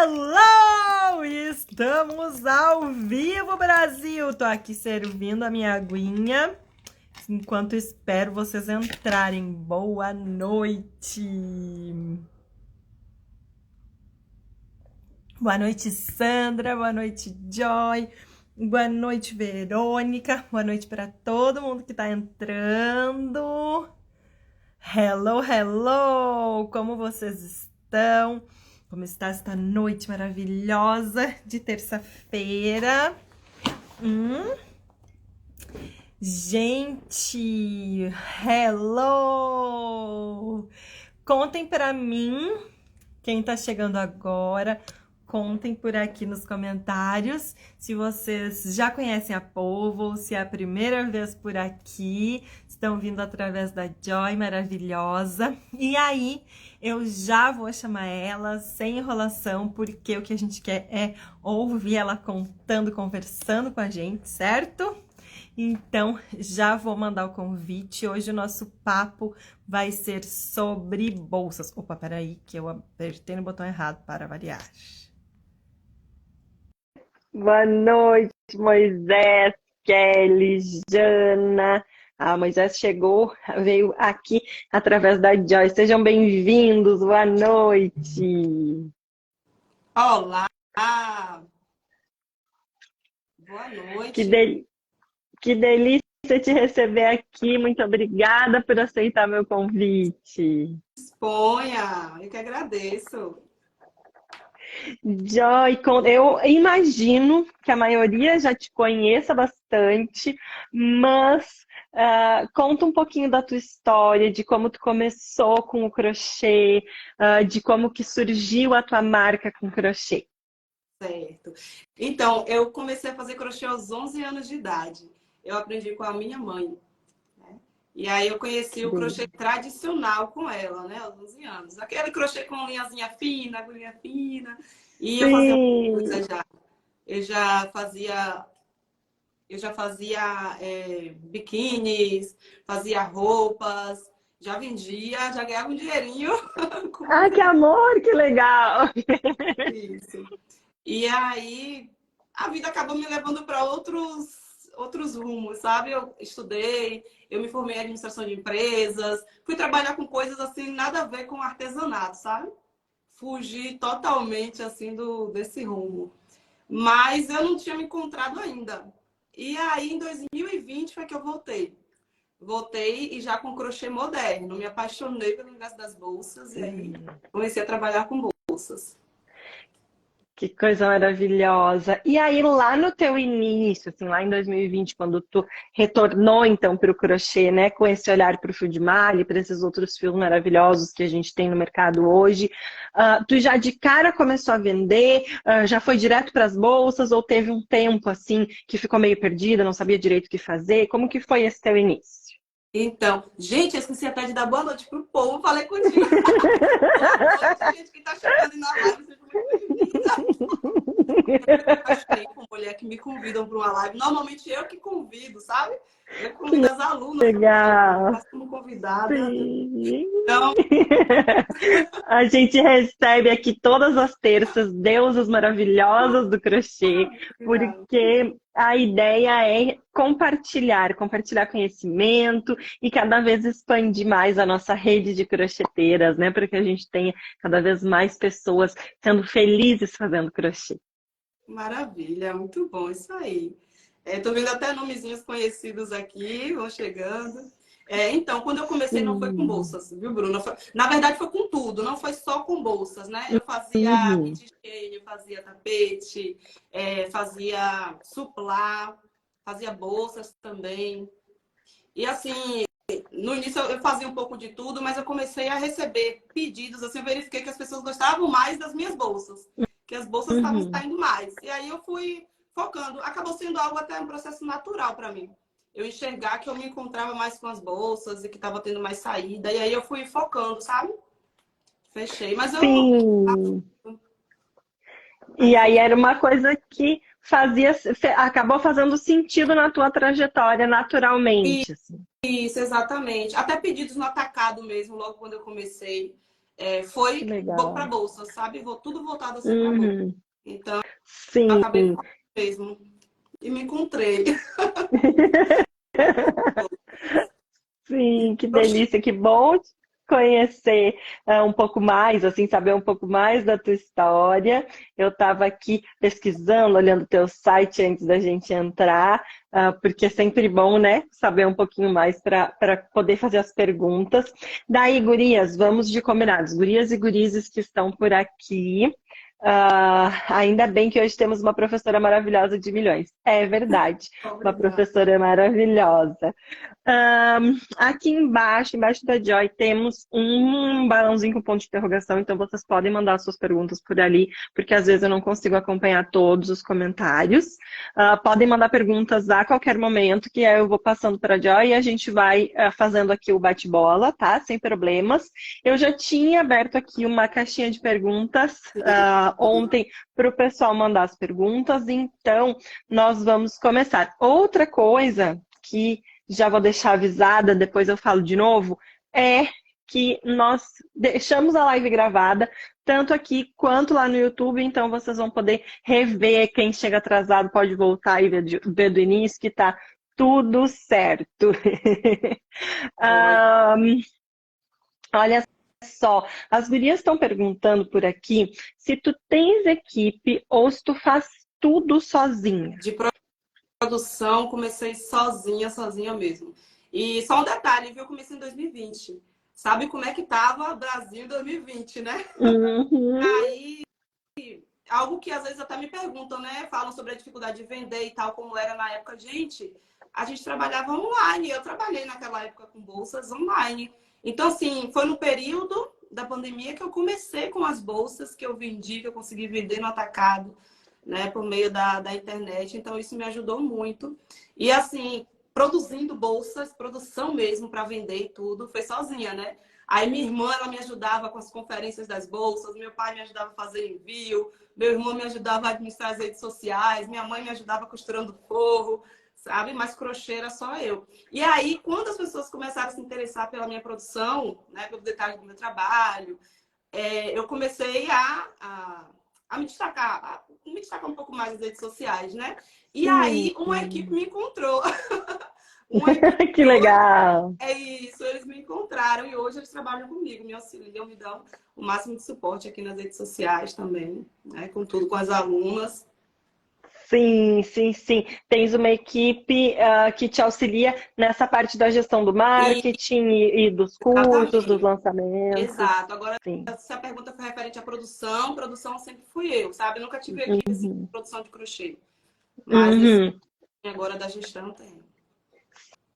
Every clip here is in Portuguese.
Hello! Estamos ao vivo, Brasil! Tô aqui servindo a minha aguinha enquanto espero vocês entrarem. Boa noite! Boa noite, Sandra. Boa noite, Joy. Boa noite, Verônica. Boa noite para todo mundo que tá entrando. Hello, hello! Como vocês estão? Como está esta noite maravilhosa de terça-feira? Gente, hello! Contem para mim, quem tá chegando agora, contem por aqui nos comentários se vocês já conhecem a Polvo ou se é a primeira vez por aqui, estão vindo através da Joy maravilhosa. E aí, eu já vou chamar ela sem enrolação, porque o que a gente quer é ouvir ela contando, conversando com a gente, certo? Então, já vou mandar o convite. Hoje o nosso papo vai ser sobre bolsas. Opa, peraí, que eu apertei no botão errado para variar. Boa noite, Moisés, Kelly, Jana. A Moisés chegou, veio aqui através da Joy. Sejam bem-vindos, boa noite. Olá, boa noite. Que delícia te receber aqui. Muito obrigada por aceitar meu convite. Disponha, eu que agradeço. Joy, eu imagino que a maioria já te conheça bastante, mas conta um pouquinho da tua história, de como tu começou com o crochê, de como que surgiu a tua marca com crochê. Certo. Então, eu comecei a fazer crochê aos 11 anos de idade. Eu aprendi com a minha mãe, né? E aí eu conheci o crochê tradicional com ela, né? Aos 11 anos. Aquele crochê com linhazinha fina, agulhinha fina. E eu fazia coisa já. Eu já fazia biquínis, fazia roupas, já vendia, já ganhava um dinheirinho. Ah, que amor, que legal! Isso. E aí a vida acabou me levando para outros rumos, sabe? Eu estudei, eu me formei em administração de empresas, fui trabalhar com coisas assim, nada a ver com artesanato, sabe? Fugi totalmente assim desse rumo. Mas eu não tinha me encontrado ainda. E aí, em 2020, foi que eu voltei. Voltei e já com crochê moderno. Me apaixonei pelo universo das bolsas e aí comecei a trabalhar com bolsas. Que coisa maravilhosa. E aí, lá no teu início, assim, lá em 2020, quando tu retornou, então, para o crochê, né, com esse olhar para o fio de malha, para esses outros fios maravilhosos que a gente tem no mercado hoje, tu já de cara começou a vender, já foi direto para as bolsas, ou teve um tempo, assim, que ficou meio perdida, não sabia direito o que fazer? Como que foi esse teu início? Então, gente, eu esqueci até de dar boa noite pro povo, falei contigo. Boa noite, gente que tá chegando na live, seja muito bem-vinda. Com mulher que me convidam para uma live. Normalmente eu que convido, sabe? Eu convido as alunas Legal. como convidada. Sim. Então, a gente recebe aqui todas as terças deusas maravilhosas do crochê, porque a ideia é compartilhar conhecimento e cada vez expandir mais a nossa rede de crocheteiras, né? Para que a gente tenha cada vez mais pessoas sendo felizes fazendo crochê. maravilha, muito bom isso aí. Tô vendo até nomezinhos conhecidos aqui, vão chegando. Então, quando eu comecei, não foi com bolsas, viu, Bruna? Na verdade, foi com tudo, não foi só com bolsas, né? Eu fazia kit chain, eu fazia tapete, fazia suplá, fazia bolsas também. E assim, no início eu fazia um pouco de tudo, mas eu comecei a receber pedidos, assim, eu verifiquei que as pessoas gostavam mais das minhas bolsas, que as bolsas estavam saindo mais. E aí eu fui focando. Acabou sendo algo até um processo natural para mim. Eu enxergar que eu me encontrava mais com as bolsas e que estava tendo mais saída. E aí eu fui focando, sabe? Fechei. Mas eu... Sim. E aí era uma coisa que acabou fazendo sentido na tua trajetória naturalmente. Assim. Isso, exatamente. Até pedidos no atacado mesmo, logo quando eu comecei. Que foi para legal. bolsa, sabe? Tudo voltado a ser para bolsa. Uhum. Então, eu Sim. acabei ficando mesmo. E me encontrei. Sim, que delícia, que bom te conhecer um pouco mais, assim, saber um pouco mais da tua história. Eu estava aqui pesquisando, olhando o teu site antes da gente entrar, porque é sempre bom, né, saber um pouquinho mais para poder fazer as perguntas. Daí, gurias, vamos de combinados. Gurias e gurizes que estão por aqui. Ainda bem que hoje temos uma professora maravilhosa de milhões. É verdade, uma Obrigada. professora maravilhosa. Aqui embaixo da Joy, temos um balãozinho com ponto de interrogação, então vocês podem mandar suas perguntas por ali, porque às vezes eu não consigo acompanhar todos os comentários. Podem mandar perguntas a qualquer momento, que aí eu vou passando para a Joy e a gente vai fazendo aqui o bate-bola, tá? Sem problemas. Eu já tinha aberto aqui uma caixinha de perguntas ontem para o pessoal mandar as perguntas, então nós vamos começar. Outra coisa que já vou deixar avisada, depois eu falo de novo, é que nós deixamos a live gravada, tanto aqui quanto lá no YouTube, então vocês vão poder rever. Quem chega atrasado pode voltar e ver do início, que tá tudo certo. Olha só, as gurias estão perguntando por aqui se tu tens equipe ou se tu faz tudo sozinha. De produção, comecei sozinha mesmo. E só um detalhe, viu? Eu comecei em 2020. Sabe como é que tava Brasil em 2020, né? Uhum. Aí, algo que às vezes até me perguntam, né? Falam sobre a dificuldade de vender e tal, como era na época. Gente, a gente trabalhava online. Eu trabalhei naquela época com bolsas online. Então, assim, foi no período da pandemia que eu comecei com as bolsas que eu vendi, que eu consegui vender no atacado, né, por meio da internet. Então, isso me ajudou muito. E, assim, produzindo bolsas, produção mesmo para vender e tudo, foi sozinha, né? Aí minha irmã, ela me ajudava com as conferências das bolsas, meu pai me ajudava a fazer envio, meu irmão me ajudava a administrar as redes sociais, minha mãe me ajudava costurando forro, sabe? Mas crochê era só eu. E aí, quando as pessoas começaram a se interessar pela minha produção, né, pelo detalhe do meu trabalho, eu comecei a me destacar um pouco mais nas redes sociais, né? E aí, uma equipe me encontrou. Uma equipe Que legal! é isso, eles me encontraram e hoje eles trabalham comigo, me auxiliam, me dão o máximo de suporte aqui nas redes sociais também, né? Com tudo, com as alunas. Sim, sim, sim. Tens uma equipe que te auxilia nessa parte da gestão do E marketing e dos cursos, dos exatamente, lançamentos. exato. Agora, Sim. se a pergunta foi referente à produção, produção sempre fui eu, sabe? Nunca tive equipe assim, de Uhum. produção de crochê. Mas esse Uhum. agora da gestão tem.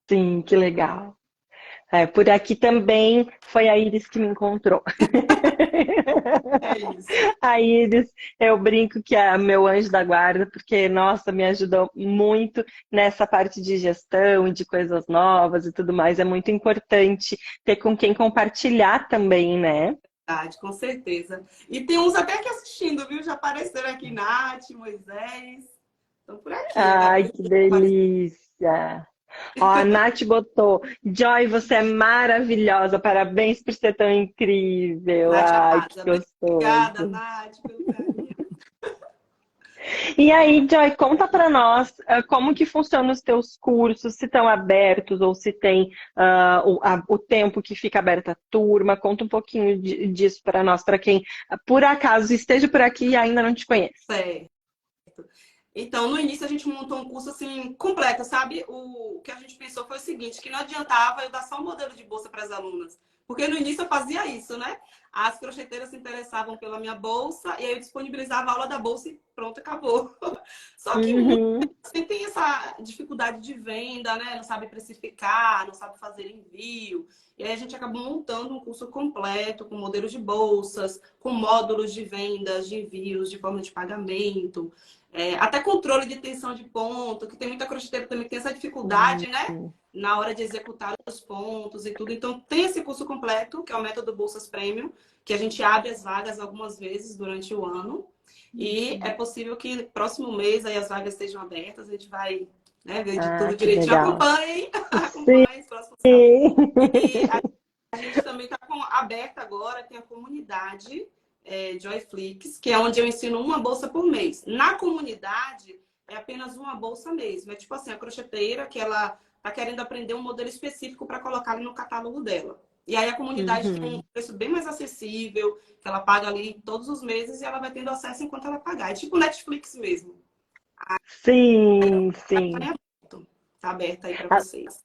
Sim, que legal. Por aqui também foi a Iris que me encontrou. É isso. A Iris, eu brinco que é meu anjo da guarda, porque, nossa, me ajudou muito nessa parte de gestão e de coisas novas e tudo mais. É muito importante ter com quem compartilhar também, né? Verdade, com certeza. E tem uns até aqui assistindo, viu? Já apareceram aqui Nath, Moisés. Estão por aqui. Ai, que delícia! Ó, a Nath botou, Joy, você é maravilhosa, parabéns por ser tão incrível. Nath Ai, que arrasa. Obrigada, gostoso. Nath, pelo carinho. E aí, Joy, conta para nós como que funcionam os teus cursos, se estão abertos ou se tem o tempo que fica aberta a turma. Conta um pouquinho disso para nós, para quem por acaso esteja por aqui e ainda não te conhece. Certo. Então, no início a gente montou um curso assim completo, sabe? O que a gente pensou foi o seguinte, que não adiantava eu dar só um modelo de bolsa para as alunas, porque no início eu fazia isso, né? As crocheteiras se interessavam pela minha bolsa e aí eu disponibilizava a aula da bolsa e pronto, acabou. Só que muitas Uhum. tem essa dificuldade de venda, né? Não sabe precificar, não sabe fazer envio. E aí a gente acabou montando um curso completo com modelos de bolsas, com módulos de vendas, de envios, de forma de pagamento. Até controle de tensão de ponto, que tem muita crocheteira também que tem essa dificuldade, né? Na hora de executar os pontos e tudo. Então, tem esse curso completo, que é o método Bolsas Premium, que a gente abre as vagas algumas vezes durante o ano. E é possível que próximo mês aí as vagas estejam abertas, a gente vai, né, ver de Ah, tudo que direitinho. legal. Acompanhem, Sim. acompanhem os próximos capítulos. A gente também está aberta agora, tem a comunidade Joyflix, que é onde eu ensino uma bolsa por mês. Na comunidade, é apenas uma bolsa mesmo. É tipo assim, a crocheteira que ela está querendo aprender um modelo específico para colocar ali no catálogo dela. E aí a comunidade tem um Uhum. preço bem mais acessível, que ela paga ali todos os meses e ela vai tendo acesso enquanto ela pagar. É tipo Netflix mesmo. Sim, Tá sim. aberto. Tá aberto aí para A- vocês.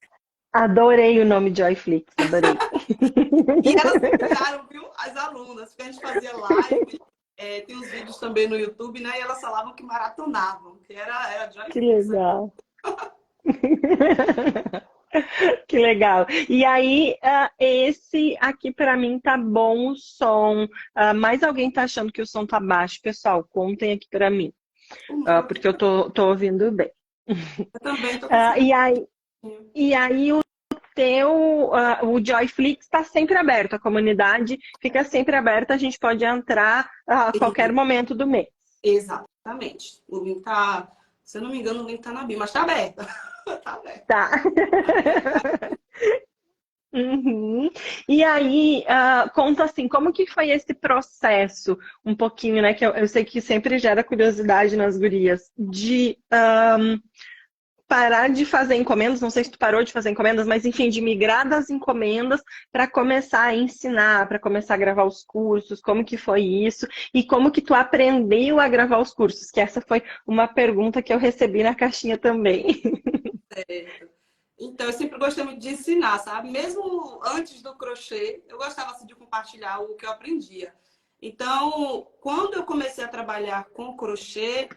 Adorei o nome Joyflix, adorei. E elas me criaram, viu? As alunas, porque a gente fazia live, tem os vídeos também no YouTube, né? E elas falavam que maratonavam, que era Que Joyflix. legal. Que legal. E aí, esse aqui para mim tá bom o som. Mais alguém tá achando que o som tá baixo? Pessoal, contem aqui para mim, O meu aqui, porque eu tô ouvindo bem. eu também tô Ah, conseguindo. e aí o Joyflix está sempre aberto, a comunidade fica sempre aberta, a gente pode entrar a qualquer momento do mês. Exatamente. O link tá, se eu não me engano, o link tá na bio, mas tá aberto. Tá aberto. Tá. Uhum. E aí, conta assim, como que foi esse processo, um pouquinho, né, que eu sei que sempre gera curiosidade nas gurias, de parar de fazer encomendas, não sei se tu parou de fazer encomendas, mas enfim, de migrar das encomendas para começar a ensinar, para começar a gravar os cursos, como que foi isso e como que tu aprendeu a gravar os cursos, que essa foi uma pergunta que eu recebi na caixinha também. Certo. Então, eu sempre gostei muito de ensinar, sabe? Mesmo antes do crochê, eu gostava assim, de compartilhar o que eu aprendia. Então, quando eu comecei a trabalhar com crochê,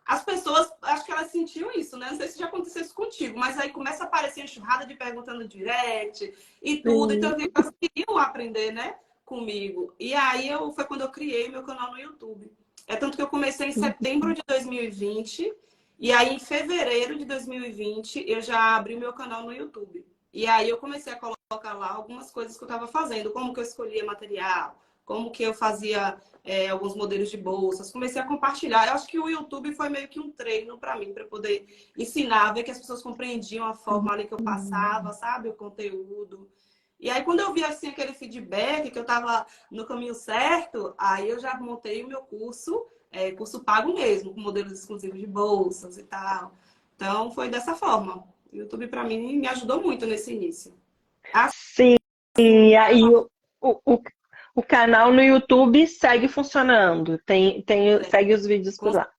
as pessoas, acho que elas sentiam isso, né? Não sei se já aconteceu isso contigo, mas aí começa a aparecer enxurrada de perguntas no direct e tudo. Então, Sim. eu vi que elas queriam aprender, né? Comigo. E aí, foi quando eu criei meu canal no YouTube. É tanto que eu comecei em setembro de 2020 e aí, em fevereiro de 2020, eu já abri o meu canal no YouTube. E aí, eu comecei a colocar lá algumas coisas que eu estava fazendo, como que eu escolhia material, como que eu fazia alguns modelos de bolsas. Comecei a compartilhar. Eu acho que o YouTube foi meio que um treino para mim, para poder ensinar, ver que as pessoas compreendiam a forma ali que eu passava, sabe? O conteúdo. E aí, quando eu vi assim aquele feedback que eu estava no caminho certo, aí eu já montei o meu curso, curso pago mesmo, com modelos exclusivos de bolsas e tal. Então, foi dessa forma. O YouTube, para mim, me ajudou muito nesse início. Sim, e Assim, aí o, o, o canal no YouTube segue funcionando, segue os vídeos por com lá.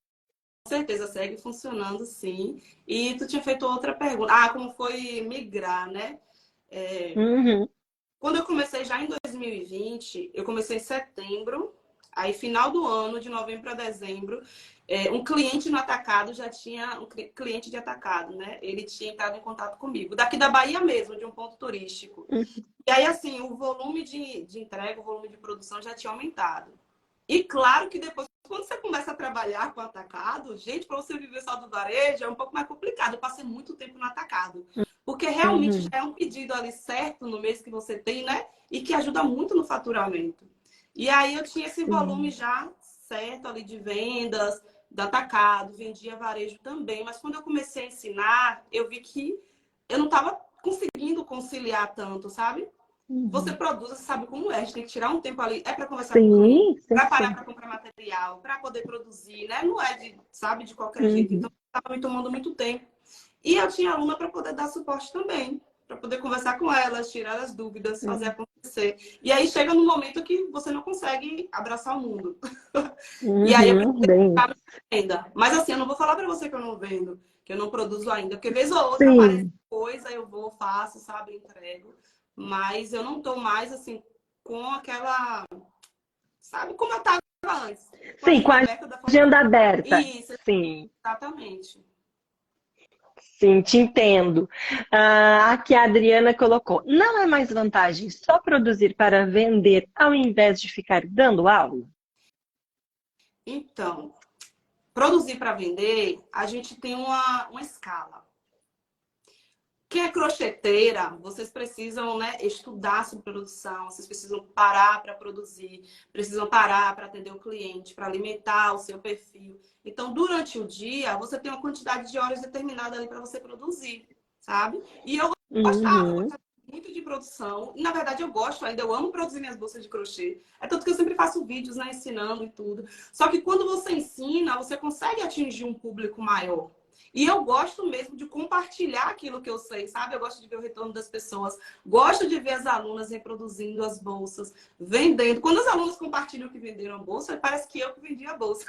certeza segue funcionando, sim. E tu tinha feito outra pergunta. Ah, como foi migrar, né? É, Uhum. Quando eu comecei já em 2020, eu comecei em setembro, aí final do ano, de novembro a dezembro, um cliente no atacado já tinha, um cliente de atacado, né? Ele tinha entrado em contato comigo, daqui da Bahia mesmo, de um ponto turístico. E aí, assim, o volume de entrega, o volume de produção já tinha aumentado. E claro que depois, quando você começa a trabalhar com atacado, gente, para você viver só do varejo é um pouco mais complicado. Eu passei muito tempo no atacado. Porque realmente já Uhum. é um pedido ali certo no mês que você tem, né? E que ajuda muito no faturamento. E aí eu tinha esse volume Sim. já certo ali de vendas, do atacado, vendia varejo também. Mas quando eu comecei a ensinar, eu vi que eu não estava conseguindo conciliar tanto, sabe? Você Uhum. produz, você sabe como é. A gente tem que tirar um tempo ali. É para conversar com o cliente, Sim, sim, para parar sim. para comprar material, para poder produzir, né? Não é de, sabe, de qualquer jeito. Uhum. Então, estava me tomando muito tempo. E eu tinha aluna para poder dar suporte também, para poder conversar com elas, tirar as dúvidas, fazer Uhum. acontecer. E aí chega num momento que você não consegue abraçar o mundo. E aí eu Uhum. preciso Bem. ficar ainda. Mas assim, eu não vou falar para você que eu não vendo, que eu não produzo ainda, porque vez ou outra aparece Sim, coisa, eu vou, faço, sabe, entrego. Mas eu não tô mais assim com aquela, sabe, como eu estava antes, com a sim, com agenda a aberta da forma. agenda aberta. Isso, Sim, exatamente. sim, te entendo. Aqui a Adriana colocou: não é mais vantagem só produzir para vender ao invés de ficar dando aula? Então, produzir para vender, a gente tem uma escala. Quem é crocheteira, vocês precisam, né, estudar sobre produção, vocês precisam parar para produzir, precisam parar para atender o cliente, para alimentar o seu perfil. Então, durante o dia, você tem uma quantidade de horas determinada ali para você produzir, sabe? E eu Uhum. gostava muito de produção. Na verdade, eu gosto ainda, eu amo produzir minhas bolsas de crochê. É tanto que eu sempre faço vídeos, né, ensinando e tudo. Só que quando você ensina, você consegue atingir um público maior. E eu gosto mesmo de compartilhar aquilo que eu sei, sabe? Eu gosto de ver o retorno das pessoas. Gosto de ver as alunas reproduzindo as bolsas, vendendo. Quando as alunas compartilham que venderam a bolsa, parece que eu que vendi a bolsa.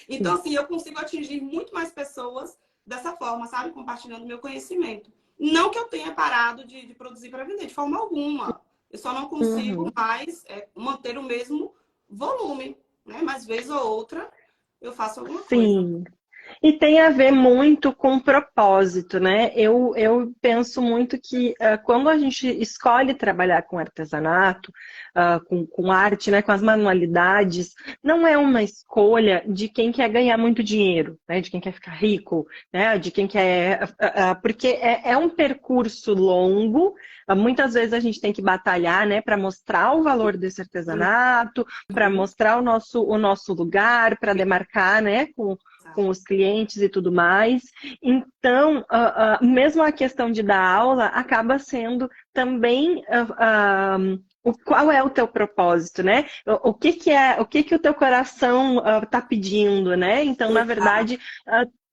Então, assim, eu consigo atingir muito mais pessoas dessa forma, sabe? Compartilhando meu conhecimento. Não que eu tenha parado de produzir para vender, de forma alguma. Eu só não consigo Uhum. mais manter o mesmo volume, né? Mas, vez ou outra, eu faço alguma coisa. Sim. E tem a ver muito com propósito, né? Eu penso muito que quando a gente escolhe trabalhar com artesanato, com arte, né, com as manualidades, não é uma escolha de quem quer ganhar muito dinheiro, né? De quem quer ficar rico, né? De quem quer. Porque é um percurso longo. Muitas vezes a gente tem que batalhar, né, para mostrar o valor desse artesanato, para Uhum. mostrar o nosso lugar, para demarcar, né, com os clientes e tudo mais. Então, mesmo a questão de dar aula acaba sendo também qual é o teu propósito, né? O que o teu coração está pedindo, né? Então, na Exato. verdade,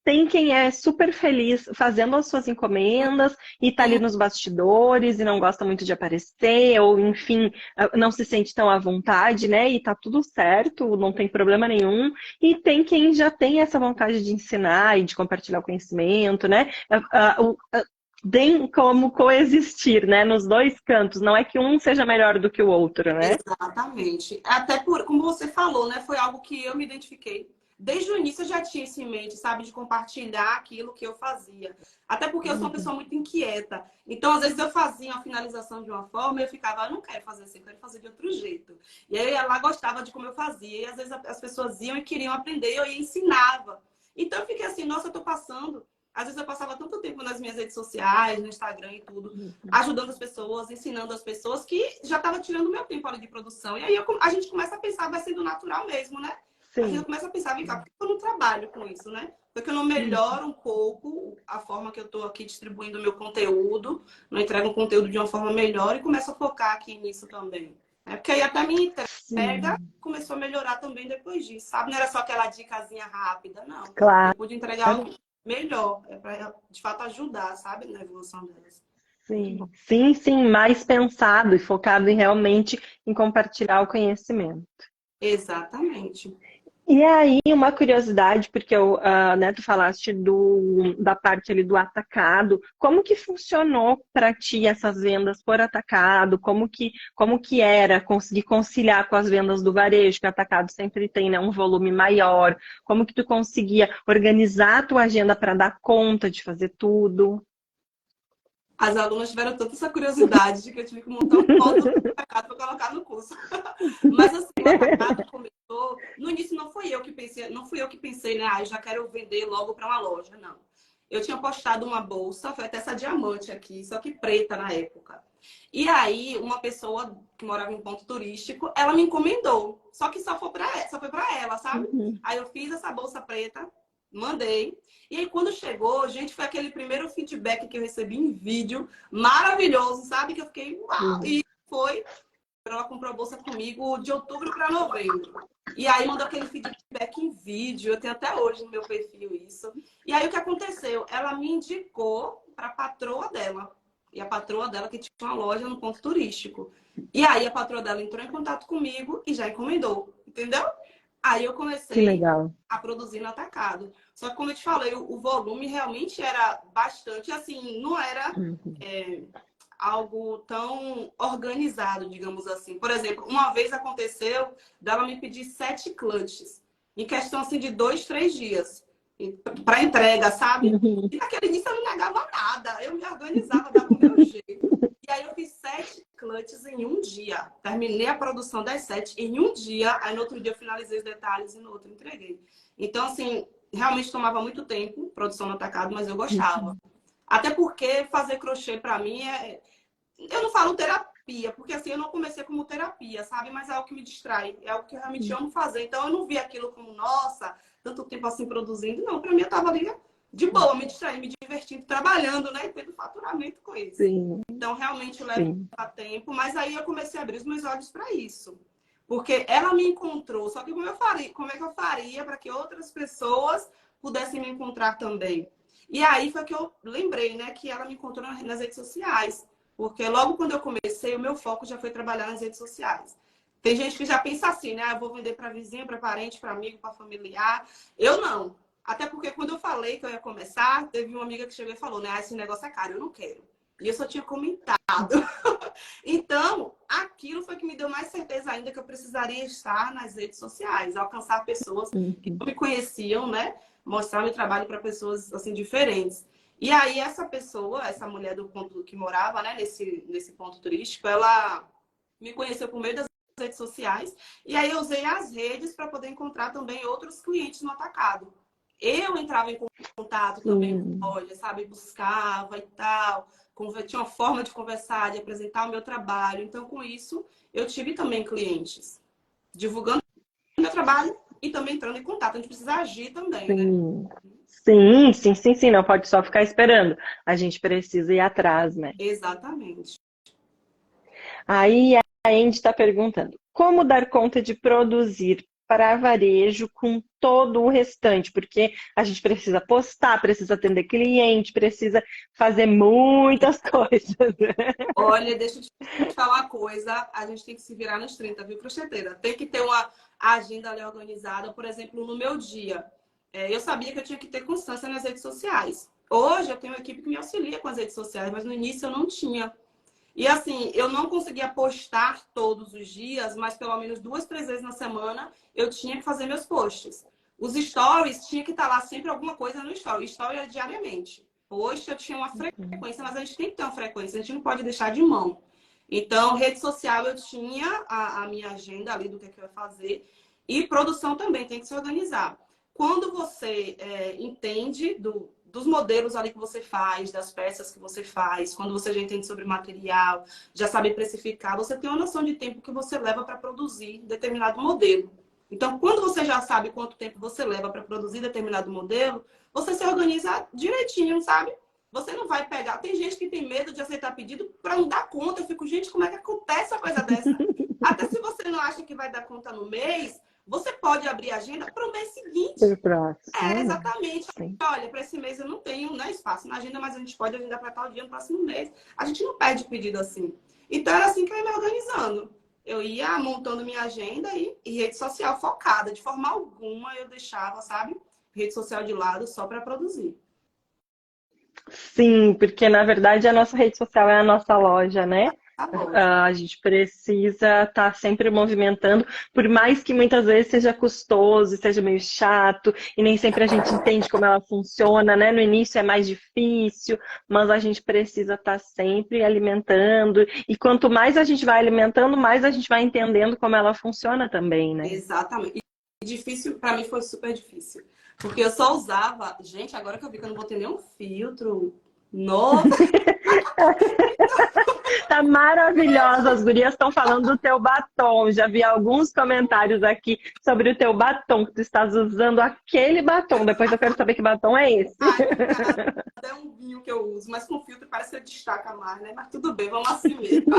tem quem é super feliz fazendo as suas encomendas e tá ali nos bastidores e não gosta muito de aparecer, ou enfim, não se sente tão à vontade, né? E tá tudo certo, não tem problema nenhum. E tem quem já tem essa vontade de ensinar e de compartilhar o conhecimento, né? Tem como coexistir, né? Nos dois cantos. Não é que um seja melhor do que o outro, né? Exatamente. Até por, como você falou, né? Foi algo que eu me identifiquei. Desde o início eu já tinha isso em mente, sabe? De compartilhar aquilo que eu fazia. Até porque eu sou uma pessoa muito inquieta. Então, às vezes, eu fazia uma finalização de uma forma e eu ficava, eu não quero fazer assim, eu quero fazer de outro jeito. E aí ela gostava de como eu fazia. E às vezes as pessoas iam e queriam aprender e eu ia e ensinava. Então eu fiquei assim, nossa, eu tô passando. Às vezes eu passava tanto tempo nas minhas redes sociais, no Instagram e tudo, ajudando as pessoas, ensinando as pessoas, que já estava tirando o meu tempo ali de produção. E aí a gente começa a pensar, vai sendo natural mesmo, né? A gente Sim. começa a pensar, vem cá, por que eu não trabalho com isso, né? Porque eu não melhoro um pouco a forma que eu estou aqui distribuindo o meu conteúdo, não entrego um conteúdo de uma forma melhor e começo a focar aqui nisso também. Porque aí até a minha entrega Sim. começou a melhorar também depois disso, sabe? Não era só aquela dicasinha rápida, não. Eu Claro. pude entregar algo melhor, para de fato ajudar, sabe? Na evolução delas. Muito bom. Sim, sim, sim, mais pensado e focado realmente em compartilhar o conhecimento. Exatamente. E aí, uma curiosidade, porque né, tu falaste da parte ali do atacado, como que funcionou para ti essas vendas por atacado? Como que era conseguir conciliar com as vendas do varejo, que o atacado sempre tem, né, um volume maior? Como que tu conseguia organizar a tua agenda para dar conta de fazer tudo? As alunas tiveram tanta essa curiosidade de que eu tive que montar um módulo do atacado para colocar no curso. Mas assim, o atacado começou. No início não fui eu que pensei, não fui eu que pensei, né? Ah, eu já quero vender logo para uma loja, não. Eu tinha postado uma bolsa, foi até essa diamante aqui, só que preta na época. E aí, uma pessoa que morava em um ponto turístico, ela me encomendou. Só que só foi para ela, sabe? Uhum. Aí eu fiz essa bolsa preta, mandei. E aí, quando chegou, gente, foi aquele primeiro feedback que eu recebi em vídeo, maravilhoso, sabe? Que eu fiquei, uau! E foi, ela comprou a bolsa comigo de outubro para novembro. E aí mandou aquele feedback em vídeo, eu tenho até hoje no meu perfil isso. E aí o que aconteceu? Ela me indicou para a patroa dela. E a patroa dela que tinha uma loja no ponto turístico. E aí a patroa dela entrou em contato comigo e já encomendou, entendeu? Aí eu Que comecei legal. a produzir no atacado. Só que, como eu te falei, o volume realmente era bastante, assim, não era Uhum. algo tão organizado, digamos assim. Por exemplo, uma vez aconteceu dela me pedir 7 clutches, em questão, assim, de 2, 3 dias, para entrega, sabe? Uhum. E naquele início eu não negava nada, eu me organizava, dava o meu jeito. E aí eu fiz 7 clutches em um dia. Terminei a produção das 7 em um dia. Aí no outro dia eu finalizei os detalhes e no outro entreguei. Então, assim, realmente tomava muito tempo, produção no atacado, mas eu gostava. Até porque fazer crochê para mim eu não falo terapia, porque assim, eu não comecei como terapia, sabe? Mas é algo que me distrai, é algo que eu realmente amo fazer. Então eu não vi aquilo como, nossa, tanto tempo assim produzindo. Não, para mim eu tava ali de boa, me distraindo, me divertindo, trabalhando, né? E tendo faturamento com isso. Sim, Então, realmente leva sim. tempo, mas aí eu comecei a abrir os meus olhos para isso. Porque ela me encontrou, só que como é que eu faria para que outras pessoas pudessem me encontrar também? E aí foi que eu lembrei, né, que ela me encontrou nas redes sociais. Porque logo quando eu comecei, o meu foco já foi trabalhar nas redes sociais. Tem gente que já pensa assim, né? Eu vou vender para vizinho, para parente, para amigo, para familiar. Eu não. Até porque quando eu falei que eu ia começar, teve uma amiga que chegou e falou, né? Ah, esse negócio é caro, eu não quero. E eu só tinha comentado. Então, aquilo foi que me deu mais certeza ainda que eu precisaria estar nas redes sociais, alcançar pessoas que Uhum. não me conheciam, né? Mostrar meu trabalho para pessoas assim diferentes. E aí essa pessoa, essa mulher do ponto que morava, né, nesse ponto turístico, ela me conheceu por meio das redes sociais. E aí eu usei as redes para poder encontrar também outros clientes no atacado. Eu entrava em contato também com Sim. loja, sabe? Buscava e tal. Tinha uma forma de conversar, de apresentar o meu trabalho. Então, com isso, eu tive também clientes. Divulgando o meu trabalho e também entrando em contato. A gente precisa agir também, né? Sim. Sim, sim, sim, sim. Não pode só ficar esperando. A gente precisa ir atrás, né? Exatamente. Aí a Andy está perguntando: como dar conta de produzir para varejo com todo o restante? Porque a gente precisa postar, precisa atender cliente, precisa fazer muitas coisas. Olha, deixa eu te falar uma coisa. A gente tem que se virar nos 30, viu, crocheteira? Tem que ter uma agenda ali organizada. Por exemplo, no meu dia, eu sabia que eu tinha que ter constância nas redes sociais. Hoje eu tenho uma equipe que me auxilia com as redes sociais, mas no início eu não tinha. E assim, eu não conseguia postar todos os dias, mas pelo menos 2, 3 vezes na semana eu tinha que fazer meus posts. Os stories tinha que estar lá sempre alguma coisa no story. Story é diariamente. Post eu tinha uma frequência, mas a gente tem que ter uma frequência, a gente não pode deixar de mão. Então, rede social eu tinha a minha agenda ali do que eu ia fazer. E produção também tem que se organizar. Quando você entende dos modelos ali que você faz, das peças que você faz, quando você já entende sobre material, já sabe precificar, você tem uma noção de tempo que você leva para produzir determinado modelo. Então, quando você já sabe quanto tempo você leva para produzir determinado modelo, você se organiza direitinho, sabe? Você não vai pegar. Tem gente que tem medo de aceitar pedido para não dar conta. Eu fico, gente, como é que acontece uma coisa dessa? Até se você não acha que vai dar conta no mês, você pode abrir a agenda para o mês seguinte. Pro próximo. Exatamente. Sim. Olha, para esse mês eu não tenho, né, espaço na agenda, mas a gente pode agendar para tal dia no próximo mês. A gente não pede pedido assim. Então era assim que eu ia me organizando. Eu ia montando minha agenda e rede social focada. De forma alguma eu deixava, sabe, rede social de lado só para produzir. Sim, porque na verdade a nossa rede social é a nossa loja, né? Tá bom. A gente precisa estar sempre movimentando, por mais que muitas vezes seja custoso, seja meio chato, e nem sempre a gente entende como ela funciona, né? No início é mais difícil, mas a gente precisa estar sempre alimentando, e quanto mais a gente vai alimentando, mais a gente vai entendendo como ela funciona também, né? Exatamente. E difícil, para mim foi super difícil. Porque eu só usava. Gente, agora que eu vi que eu não botei nenhum filtro. Nossa! Tá maravilhosa, as gurias estão falando do teu batom. Já vi alguns comentários aqui sobre o teu batom, que tu estás usando aquele batom. Depois eu quero saber que batom é esse. Ai, obrigada. É um vinho que eu uso, mas com filtro parece que destaca mais, né? Mas tudo bem, vamos assim mesmo.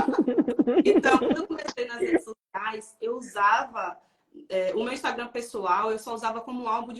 Então, quando eu comecei nas redes sociais, eu usava o meu Instagram pessoal, eu só usava como um álbum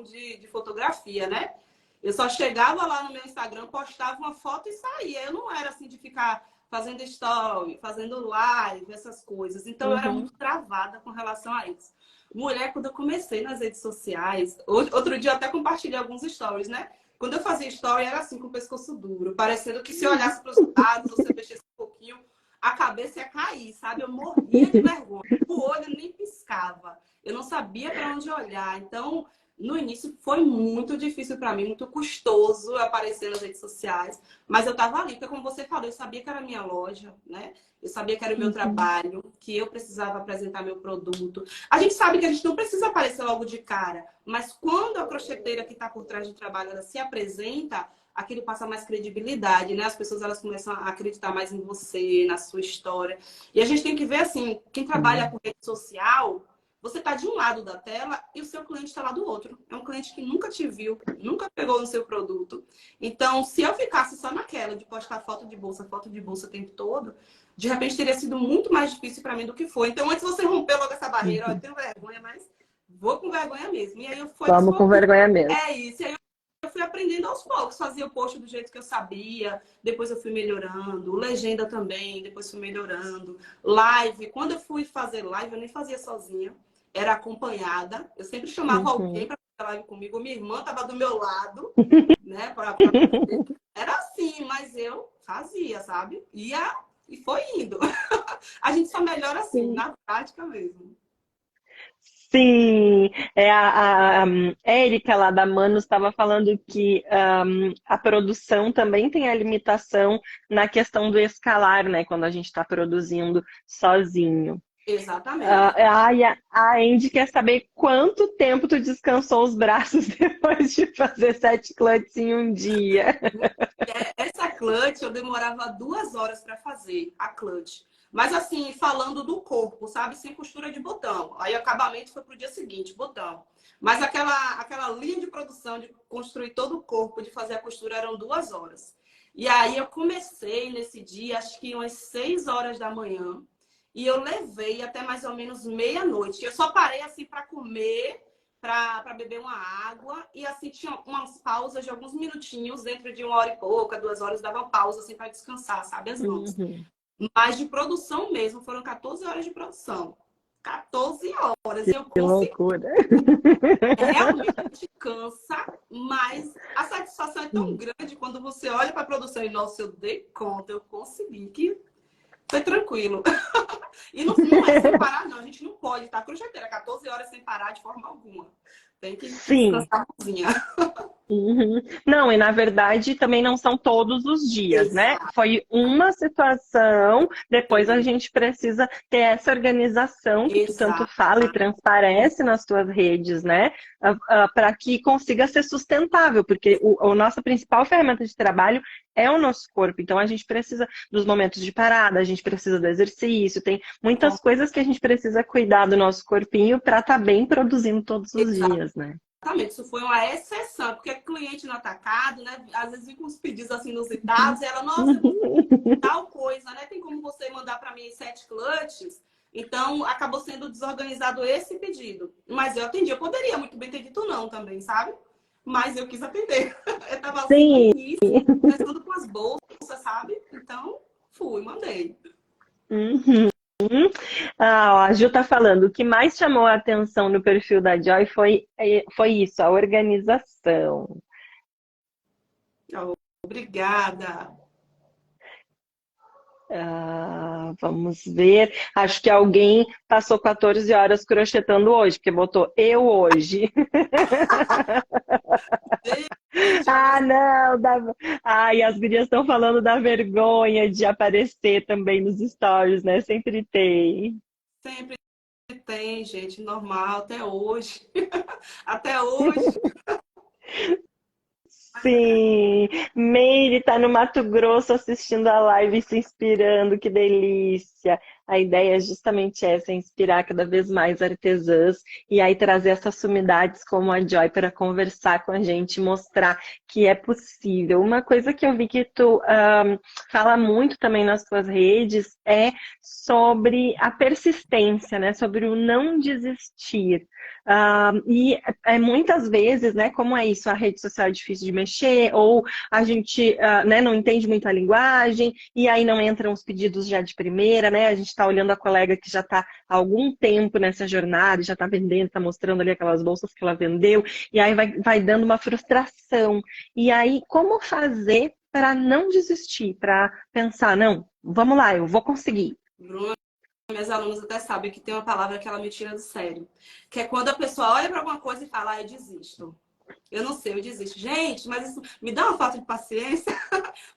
de fotografia, né? Eu só chegava lá no meu Instagram, postava uma foto e saía. Eu não era assim de ficar fazendo story, fazendo live, essas coisas. Então, eu era Uhum. muito travada com relação a isso. Mulher, quando eu comecei nas redes sociais, outro dia eu até compartilhei alguns stories, né? Quando eu fazia story, era assim, com o pescoço duro, parecendo que se eu olhasse para os lados, você mexesse um pouquinho, a cabeça ia cair, sabe? Eu morria de vergonha. O olho nem piscava. Eu não sabia para onde olhar. Então, no início foi muito difícil para mim, muito custoso aparecer nas redes sociais. Mas eu estava ali, porque como você falou, eu sabia que era a minha loja, né? Eu sabia que era o meu Uhum. trabalho, que eu precisava apresentar meu produto. A gente sabe que a gente não precisa aparecer logo de cara, mas quando a crocheteira que está por trás do trabalho ela se apresenta, aquilo passa mais credibilidade, né? As pessoas elas começam a acreditar mais em você, na sua história. E a gente tem que ver assim, quem trabalha Sim. com rede social, você está de um lado da tela e o seu cliente está lá do outro. É um cliente que nunca te viu, nunca pegou no seu produto. Então, se eu ficasse só naquela de postar foto de bolsa o tempo todo, de repente teria sido muito mais difícil para mim do que foi. Então, antes você romper logo essa barreira, ó, eu tenho vergonha, mas vou com vergonha mesmo. E aí eu fui Vamos com vergonha mesmo. É isso. E aí eu fui aprendendo aos poucos, fazia o post do jeito que eu sabia, depois eu fui melhorando, legenda também, depois fui melhorando. Live, quando eu fui fazer live, eu nem fazia sozinha, era acompanhada. Eu sempre chamava alguém para fazer live comigo, minha irmã estava do meu lado, né? Era assim, mas eu fazia, sabe? Ia e foi indo. A gente só melhora assim, na prática mesmo. Sim, a Érica lá da Manos estava falando que a produção também tem a limitação na questão do escalar, né? Quando a gente está produzindo sozinho. Exatamente. A Andy quer saber quanto tempo tu descansou os braços depois de fazer 7 clutches em um dia. Essa clutch eu demorava 2 horas para fazer, a clutch. Mas assim, falando do corpo, sabe? Sem costura de botão. Aí o acabamento foi pro dia seguinte, botão. Mas aquela linha de produção, de construir todo o corpo, de fazer a costura, eram 2 horas. E aí eu comecei nesse dia, acho que umas 6 horas da manhã. E eu levei até mais ou menos meia-noite. Eu só parei assim para comer, para beber uma água. E assim, tinha umas pausas de alguns minutinhos, dentro de 1 hora e pouca, 2 horas, dava pausa assim para descansar, sabe? As mãos. Mas de produção mesmo, foram 14 horas de produção. 14 horas. E eu Que consegui. loucura! Realmente cansa, mas a satisfação é tão grande quando você olha para a produção e, nossa, eu dei conta, eu consegui, que foi tranquilo. E não é sem parar, não. A gente não pode estar crocheteira 14 horas sem parar de forma alguma. Tem que descansar a cozinha. Não, e na verdade também não são todos os dias, né? Foi uma situação, depois a gente precisa ter essa organização que tu tanto fala e transparece nas tuas redes, né? Para que consiga ser sustentável, porque a nossa principal ferramenta de trabalho é o nosso corpo. Então a gente precisa dos momentos de parada, a gente precisa do exercício, tem muitas coisas que a gente precisa cuidar do nosso corpinho para estar bem produzindo todos os dias, né? Exatamente, isso foi uma exceção, porque cliente no atacado, né? Às vezes vem com os pedidos assim inusitados, e ela, nossa, tal coisa, né? Tem como você mandar para mim 7 clutches? Então, acabou sendo desorganizado esse pedido. Mas eu atendi, eu poderia muito bem ter dito não também, sabe? Mas eu quis atender. Eu tava assim no início, começando com as bolsas, sabe? Então, fui, mandei. A Ju tá falando, o que mais chamou a atenção no perfil da Joy foi isso, a organização. Obrigada. Vamos ver. Acho que alguém passou 14 horas crochetando hoje, porque botou eu hoje. Não! E as gurias estão falando da vergonha de aparecer também nos stories, né? Sempre tem. Sempre tem, gente, normal, até hoje. Até hoje. Sim, Meire tá no Mato Grosso assistindo a live e se inspirando, que delícia. A ideia é justamente essa, inspirar cada vez mais artesãs e aí trazer essas sumidades como a Joy para conversar com a gente, mostrar que é possível. Uma coisa que eu vi que tu fala muito também nas tuas redes é sobre a persistência, né? Sobre o não desistir. Muitas vezes, né, como é isso, a rede social é difícil de mexer, ou a gente né, não entende muito a linguagem, e aí não entram os pedidos já de primeira, né? A gente está olhando a colega que já está há algum tempo nessa jornada, já está vendendo, está mostrando ali aquelas bolsas que ela vendeu, e aí vai dando uma frustração. E aí, como fazer para não desistir, para pensar, não, vamos lá, eu vou conseguir. Bruna, minhas alunas até sabem que tem uma palavra que ela me tira do sério, que é quando a pessoa olha para alguma coisa e fala, eu desisto. Eu não sei, eu desisto. Gente, mas isso me dá uma falta de paciência,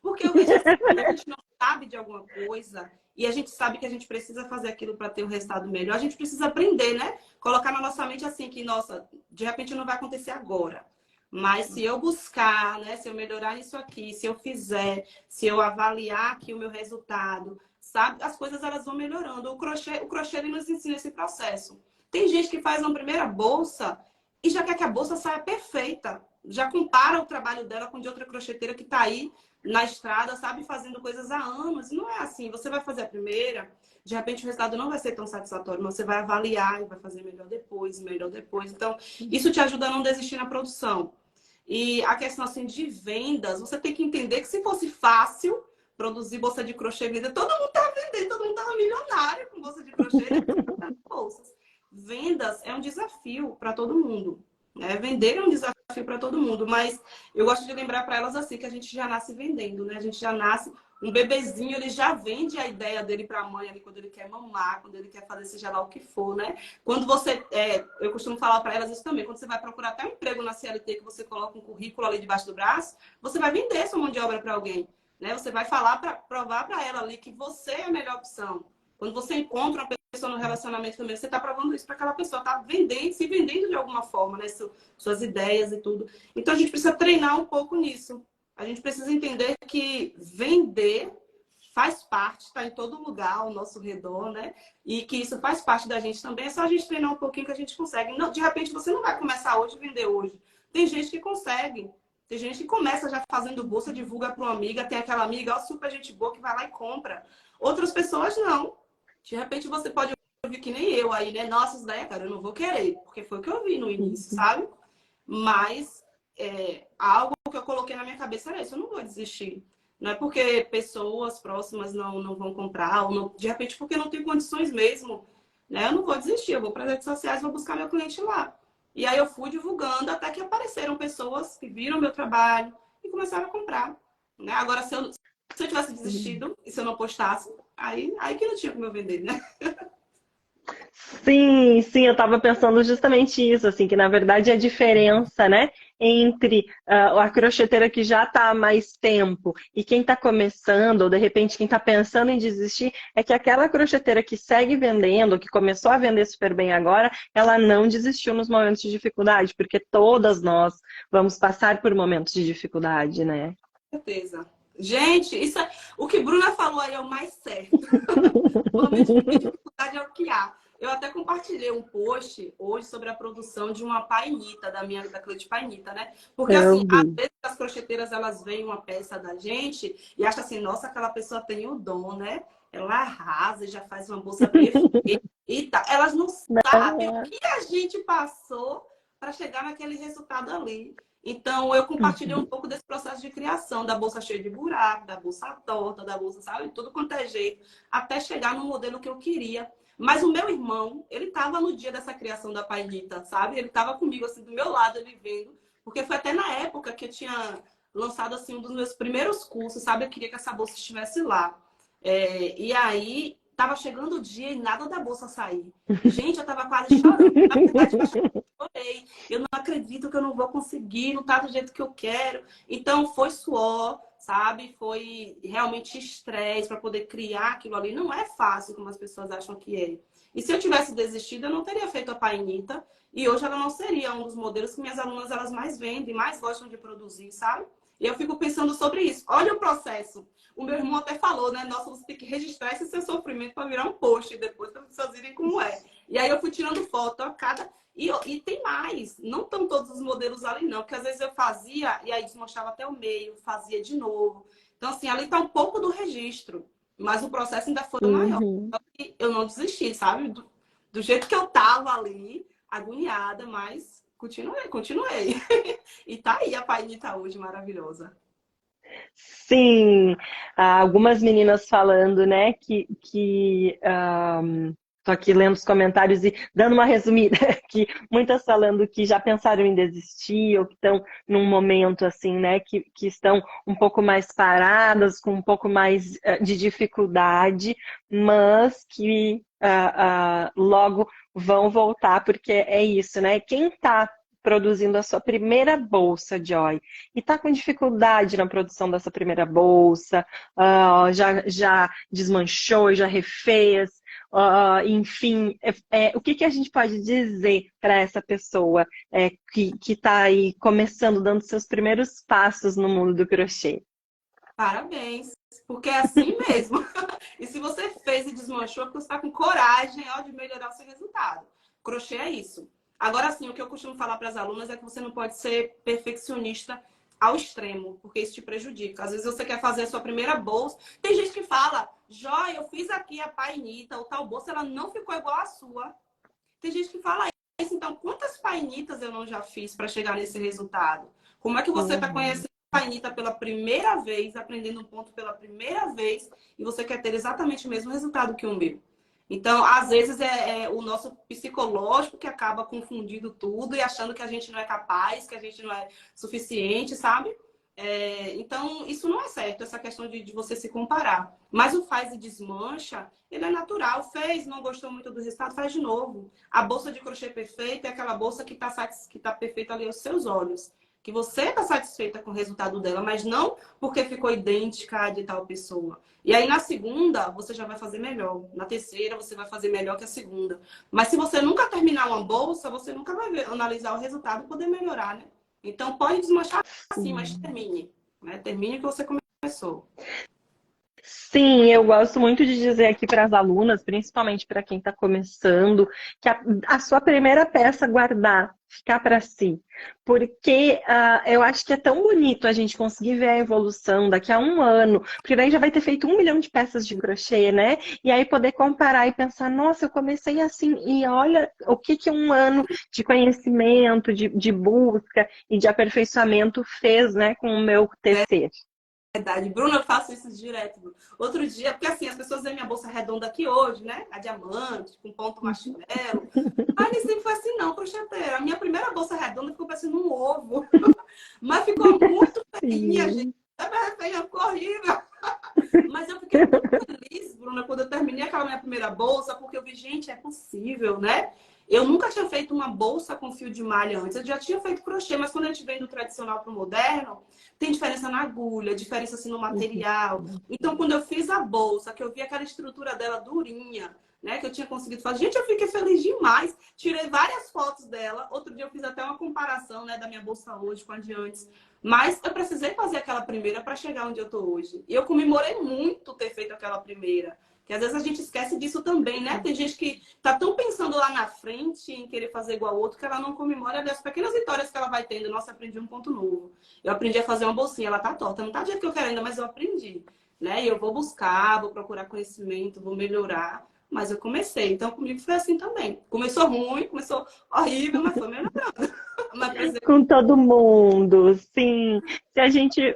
porque eu vejo assim, a gente não sabe de alguma coisa e a gente sabe que a gente precisa fazer aquilo para ter um resultado melhor. A gente precisa aprender, né? Colocar na nossa mente assim que, nossa, de repente não vai acontecer agora. Mas se eu buscar, né? Se eu melhorar isso aqui, se eu fizer, se eu avaliar aqui o meu resultado, sabe? As coisas elas vão melhorando. O crochê ele nos ensina esse processo. Tem gente que faz uma primeira bolsa e já quer que a bolsa saia perfeita. Já compara o trabalho dela com de outra crocheteira que está aí na estrada, sabe, fazendo coisas há anos. E não é assim. Você vai fazer a primeira, de repente o resultado não vai ser tão satisfatório, mas você vai avaliar e vai fazer melhor depois, melhor depois. Então, isso te ajuda a não desistir na produção. E a questão assim de vendas, você tem que entender que se fosse fácil produzir bolsa de crochê, todo mundo tá vendendo, todo mundo tava milionário com bolsa de crochê, né? Bolsas. Vendas é um desafio para todo mundo, né? Vender é um desafio para todo mundo, mas eu gosto de lembrar para elas assim que a gente já nasce vendendo, né? A gente já nasce um bebezinho, ele já vende a ideia dele para a mãe ali quando ele quer mamar, quando ele quer fazer seja lá o que for, né? Quando você, eu costumo falar para elas isso também, quando você vai procurar até um emprego na CLT que você coloca um currículo ali debaixo do braço, você vai vender sua mão de obra para alguém, né? Você vai falar para provar para ela ali que você é a melhor opção. Quando você encontra uma pessoa no relacionamento também, você está provando isso para aquela pessoa, está vendendo, se vendendo de alguma forma, né? Suas ideias e tudo. Então a gente precisa treinar um pouco nisso. A gente precisa entender que vender faz parte, está em todo lugar ao nosso redor, né? E que isso faz parte da gente também. É só a gente treinar um pouquinho que a gente consegue. Não, de repente, você não vai começar hoje a vender hoje. Tem gente que consegue. Tem gente que começa já fazendo bolsa, divulga para uma amiga, tem aquela amiga, ó, super gente boa, que vai lá e compra. Outras pessoas não. De repente, você pode ouvir que nem eu aí, né? Nossa, isso daí, cara, eu não vou querer. Porque foi o que eu vi no início, sabe? Mas algo que eu coloquei na minha cabeça era isso, eu não vou desistir. Não é porque pessoas próximas não vão comprar, ou não, de repente porque não tem condições mesmo, né? Eu não vou desistir, eu vou para as redes sociais, vou buscar meu cliente lá. E aí eu fui divulgando até que apareceram pessoas que viram meu trabalho e começaram a comprar, né? Agora, se eu tivesse desistido e se eu não postasse, aí que não tinha como eu vender, né? Sim, sim, eu estava pensando justamente isso, assim, que na verdade a diferença, né, entre a crocheteira que já está há mais tempo e quem está começando, ou de repente quem está pensando em desistir, é que aquela crocheteira que segue vendendo, que começou a vender super bem agora, ela não desistiu nos momentos de dificuldade, porque todas nós vamos passar por momentos de dificuldade, né? Com certeza. Gente, o que Bruna falou aí é o mais certo. Momento de dificuldade é o que há. Eu até compartilhei um post hoje sobre a produção de uma painita, da Cleide Painita, né? Porque, Eu assim, às vi. vezes as crocheteiras, elas veem uma peça da gente e acham assim, nossa, aquela pessoa tem o dom, né? Ela arrasa e já faz uma bolsa perfeita e tal. Elas não sabem o que a gente passou para chegar naquele resultado ali. Então, eu compartilhei um pouco desse processo de criação, da bolsa cheia de buraco, da bolsa torta, da bolsa, sabe? Tudo quanto é jeito, até chegar no modelo que eu queria. Mas o meu irmão, ele estava no dia dessa criação da painita, sabe? Ele estava comigo, assim, do meu lado, ele vendo. Porque foi até na época que eu tinha lançado, assim, um dos meus primeiros cursos, sabe? Eu queria que essa bolsa estivesse lá. E aí, tava chegando o dia e nada da bolsa sair. Gente, eu tava quase chorando. Na verdade, eu acho que eu chorei. Eu não acredito que eu não vou conseguir, não tá do jeito que eu quero. Então, foi suor, sabe? Foi realmente estresse para poder criar aquilo ali. Não é fácil como as pessoas acham que é. E se eu tivesse desistido, eu não teria feito a painita. E hoje ela não seria um dos modelos que minhas alunas elas mais vendem, mais gostam de produzir, sabe? E eu fico pensando sobre isso. Olha o processo. O meu irmão até falou, né? Nossa, você tem que registrar esse seu sofrimento para virar um post depois, para as pessoas verem como é. E aí eu fui tirando foto a cada... E tem mais. Não estão todos os modelos ali, não. Porque às vezes eu fazia e aí desmanchava até o meio, fazia de novo. Então, assim, ali está um pouco do registro. Mas o processo ainda foi maior. Uhum. Eu não desisti, sabe? Do jeito que eu tava ali, agoniada, mas continuei. E tá aí a painita hoje maravilhosa. Sim, algumas meninas falando, né, tô aqui lendo os comentários e dando uma resumida, que muitas falando que já pensaram em desistir ou que estão num momento assim, né, que estão um pouco mais paradas, com um pouco mais de dificuldade, mas que logo vão voltar, porque é isso, né? Quem está produzindo a sua primeira bolsa, Joy, e está com dificuldade na produção dessa primeira bolsa, já desmanchou, já refez, enfim, o que a gente pode dizer para essa pessoa que está aí começando, dando seus primeiros passos no mundo do crochê? Parabéns, porque é assim mesmo. E se você fez e desmanchou, é porque você está com coragem, ó, de melhorar o seu resultado. crochê é isso. Agora, sim, o que eu costumo falar para as alunas é que você não pode ser perfeccionista ao extremo, porque isso te prejudica. Às vezes você quer fazer a sua primeira bolsa. Tem gente que fala, Joia, eu fiz aqui a painita, ou tal bolsa, ela não ficou igual à sua. Tem gente que fala isso. Então, quantas painitas eu não já fiz para chegar nesse resultado? Como é que você está conhecendo a painita pela primeira vez, aprendendo um ponto pela primeira vez, e você quer ter exatamente o mesmo resultado que o meu? Então, às vezes, é o nosso psicológico que acaba confundindo tudo e achando que a gente não é capaz, que a gente não é suficiente, sabe? Então, isso não é certo, essa questão de você se comparar. Mas o faz e desmancha, ele é natural. Fez, não gostou muito do resultado, faz de novo. A bolsa de crochê perfeita é aquela bolsa que tá perfeita ali aos seus olhos. Que você está satisfeita com o resultado dela, mas não porque ficou idêntica à de tal pessoa. E aí, na segunda, você já vai fazer melhor. Na terceira, você vai fazer melhor que a segunda. Mas se você nunca terminar uma bolsa, você nunca vai analisar o resultado e poder melhorar, né? Então, pode desmanchar assim, mas termine. Né? Termine o que você começou. Sim, eu gosto muito de dizer aqui para as alunas, principalmente para quem está começando, que a sua primeira peça guardar, ficar para si. Porque eu acho que é tão bonito a gente conseguir ver a evolução daqui a um ano, porque daí já vai ter feito 1 milhão de peças de crochê, né? E aí poder comparar e pensar, nossa, eu comecei assim, e olha o que um ano de conhecimento, de busca e de aperfeiçoamento fez, né, com o meu tecer. Verdade. Bruna, eu faço isso direto. Bruno. Outro dia, porque assim, as pessoas veem minha bolsa redonda aqui hoje, né? A diamante, com ponto marshmallow. Mas nem sempre foi assim, não, crocheteira. A minha primeira bolsa redonda ficou parecendo um ovo. Mas ficou muito feinha, gente. É feinha, ficou horrível. Mas eu fiquei muito feliz, Bruna, quando eu terminei aquela minha primeira bolsa, porque eu vi, gente, é possível, né? Eu nunca tinha feito uma bolsa com fio de malha antes. Eu já tinha feito crochê, mas quando a gente vem do tradicional para o moderno, tem diferença na agulha, diferença assim no material. Então, quando eu fiz a bolsa, que eu vi aquela estrutura dela durinha, né, que eu tinha conseguido fazer, gente, eu fiquei feliz demais. Tirei várias fotos dela. Outro dia eu fiz até uma comparação, né, da minha bolsa hoje com a de antes. Mas eu precisei fazer aquela primeira para chegar onde eu tô hoje. E eu comemorei muito ter feito aquela primeira. Que às vezes a gente esquece disso também, né? Tem gente que tá tão pensando lá na frente em querer fazer igual ao outro que ela não comemora das pequenas vitórias que ela vai tendo. Nossa, aprendi um ponto novo. Eu aprendi a fazer uma bolsinha, ela tá torta. Não tá do jeito que eu quero ainda, mas eu aprendi. Né? E eu vou buscar, vou procurar conhecimento, vou melhorar. Mas eu comecei. Então comigo foi assim também. Começou ruim, começou horrível, mas foi melhorando. Mas, com todo mundo, sim. Se a gente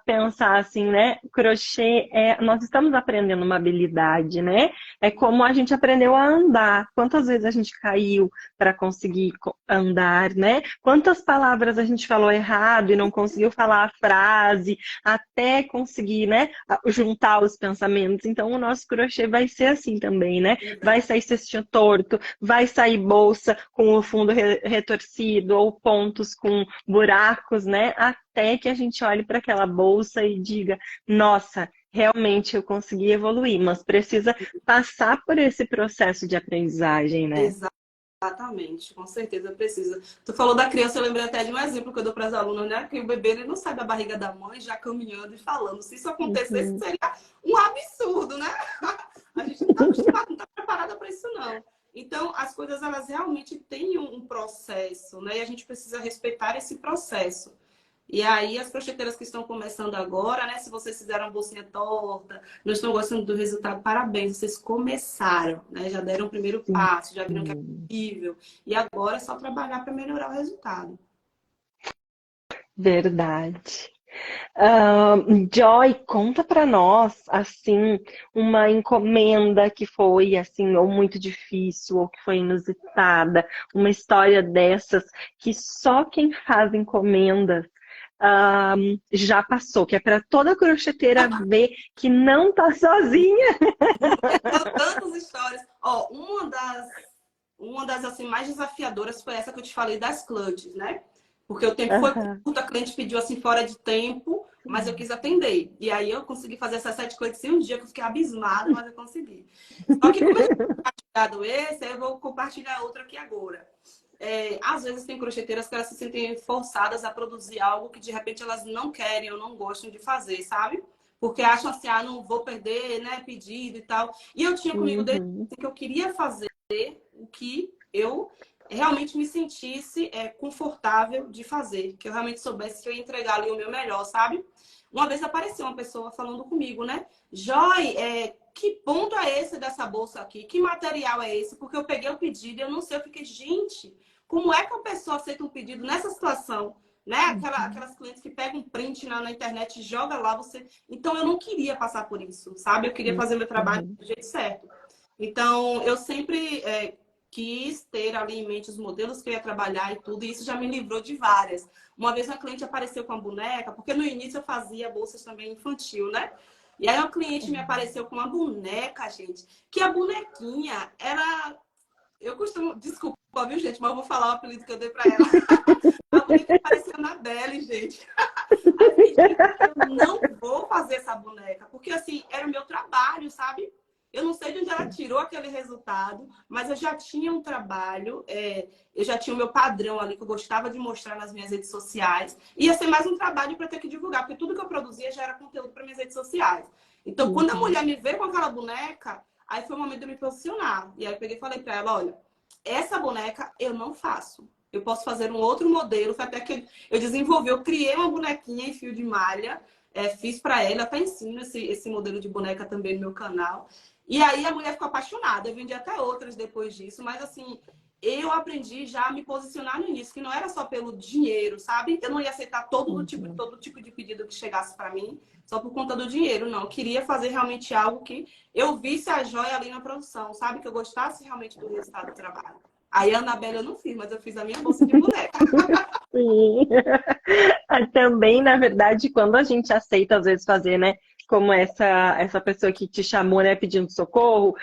pensar assim, né? Crochê nós estamos aprendendo uma habilidade, né? É como a gente aprendeu a andar. Quantas vezes a gente caiu para conseguir andar, né? Quantas palavras a gente falou errado e não conseguiu falar a frase até conseguir, né? Juntar os pensamentos. Então, o nosso crochê vai ser assim também, né? Vai sair cestinho torto, vai sair bolsa com o fundo retorcido ou pontos com buracos, né? Até que a gente olhe para aquela bolsa e diga, nossa, realmente eu consegui evoluir, mas precisa passar por esse processo de aprendizagem, né? Exatamente, com certeza precisa. Tu falou da criança, eu lembrei até de um exemplo que eu dou para as alunas, né? Que o bebê ele não sai da barriga da mãe já caminhando e falando. Se isso acontecesse, seria um absurdo, né? A gente não está acostumado, não está preparada para isso, não. Então, as coisas, elas realmente têm um processo, né? E a gente precisa respeitar esse processo. E aí, as crocheteiras que estão começando agora, né? Se vocês fizeram a bolsinha torta, não estão gostando do resultado, parabéns, vocês começaram, né? Já deram o primeiro passo, já viram que é possível. E agora é só trabalhar para melhorar o resultado. Verdade. Joy, conta para nós, assim, uma encomenda que foi, assim, ou muito difícil, ou que foi inusitada, uma história dessas que só quem faz encomendas já passou, que é para toda crocheteira ver que não tá sozinha. Eu tenho tantas histórias. Ó, uma das assim, mais desafiadoras foi essa que eu te falei das clutches, né? Porque o tempo foi curto, a cliente pediu assim fora de tempo, mas eu quis atender. E aí eu consegui fazer essas 7 clutches em um dia, que eu fiquei abismada, mas eu consegui. Só que como eu tinha compartilhado esse, eu vou compartilhar outra aqui agora. Às vezes tem crocheteiras que elas se sentem forçadas a produzir algo que de repente elas não querem ou não gostam de fazer, sabe? Porque acham assim, não vou perder, né, pedido e tal. E eu tinha comigo desde que eu queria fazer o que eu realmente me sentisse confortável de fazer, que eu realmente soubesse que eu ia entregar ali o meu melhor, sabe? Uma vez apareceu uma pessoa falando comigo, né? Joy, que ponto é esse dessa bolsa aqui? Que material é esse? Porque eu peguei o pedido e eu não sei. Eu fiquei, gente, como é que a pessoa aceita um pedido nessa situação? Né? Aquelas clientes que pegam um print na internet e joga lá, você... Então, eu não queria passar por isso, sabe? Eu queria fazer meu trabalho do jeito certo. Então, eu sempre quis ter ali em mente os modelos que eu ia trabalhar e tudo, e isso já me livrou de várias. Uma vez uma cliente apareceu com a boneca, porque no início eu fazia bolsas também infantil, né? E aí uma cliente me apareceu com uma boneca, gente, que a bonequinha era... Eu costumo... Desculpa, viu, gente? Mas eu vou falar o apelido que eu dei pra ela. A boneca parecia Annabelle, gente. Aí, gente, eu não vou fazer essa boneca, porque assim, era o meu trabalho, sabe? Eu não sei de onde ela tirou aquele resultado, mas eu já tinha um trabalho, eu já tinha o meu padrão ali que eu gostava de mostrar nas minhas redes sociais. Ia ser mais um trabalho para ter que divulgar, porque tudo que eu produzia já era conteúdo para minhas redes sociais. Então, quando a mulher me veio com aquela boneca, aí foi o momento de eu me posicionar. E aí eu peguei e falei para ela, olha, essa boneca eu não faço. Eu posso fazer um outro modelo, foi até que eu desenvolvi, eu criei uma bonequinha em fio de malha, fiz para ela, até ensino esse modelo de boneca também no meu canal. E aí a mulher ficou apaixonada. Eu vendi até outras depois disso. Mas assim, eu aprendi já a me posicionar no início, que não era só pelo dinheiro, sabe? Eu não ia aceitar todo tipo de pedido que chegasse para mim, só por conta do dinheiro, não. Eu queria fazer realmente algo que eu visse a joia ali na produção, sabe? Que eu gostasse realmente do resultado do trabalho. Aí a Annabelle eu não fiz, mas eu fiz a minha bolsa de boneca. Sim. Também, na verdade, quando a gente aceita, às vezes, fazer, né? Como essa pessoa que te chamou, né, pedindo socorro,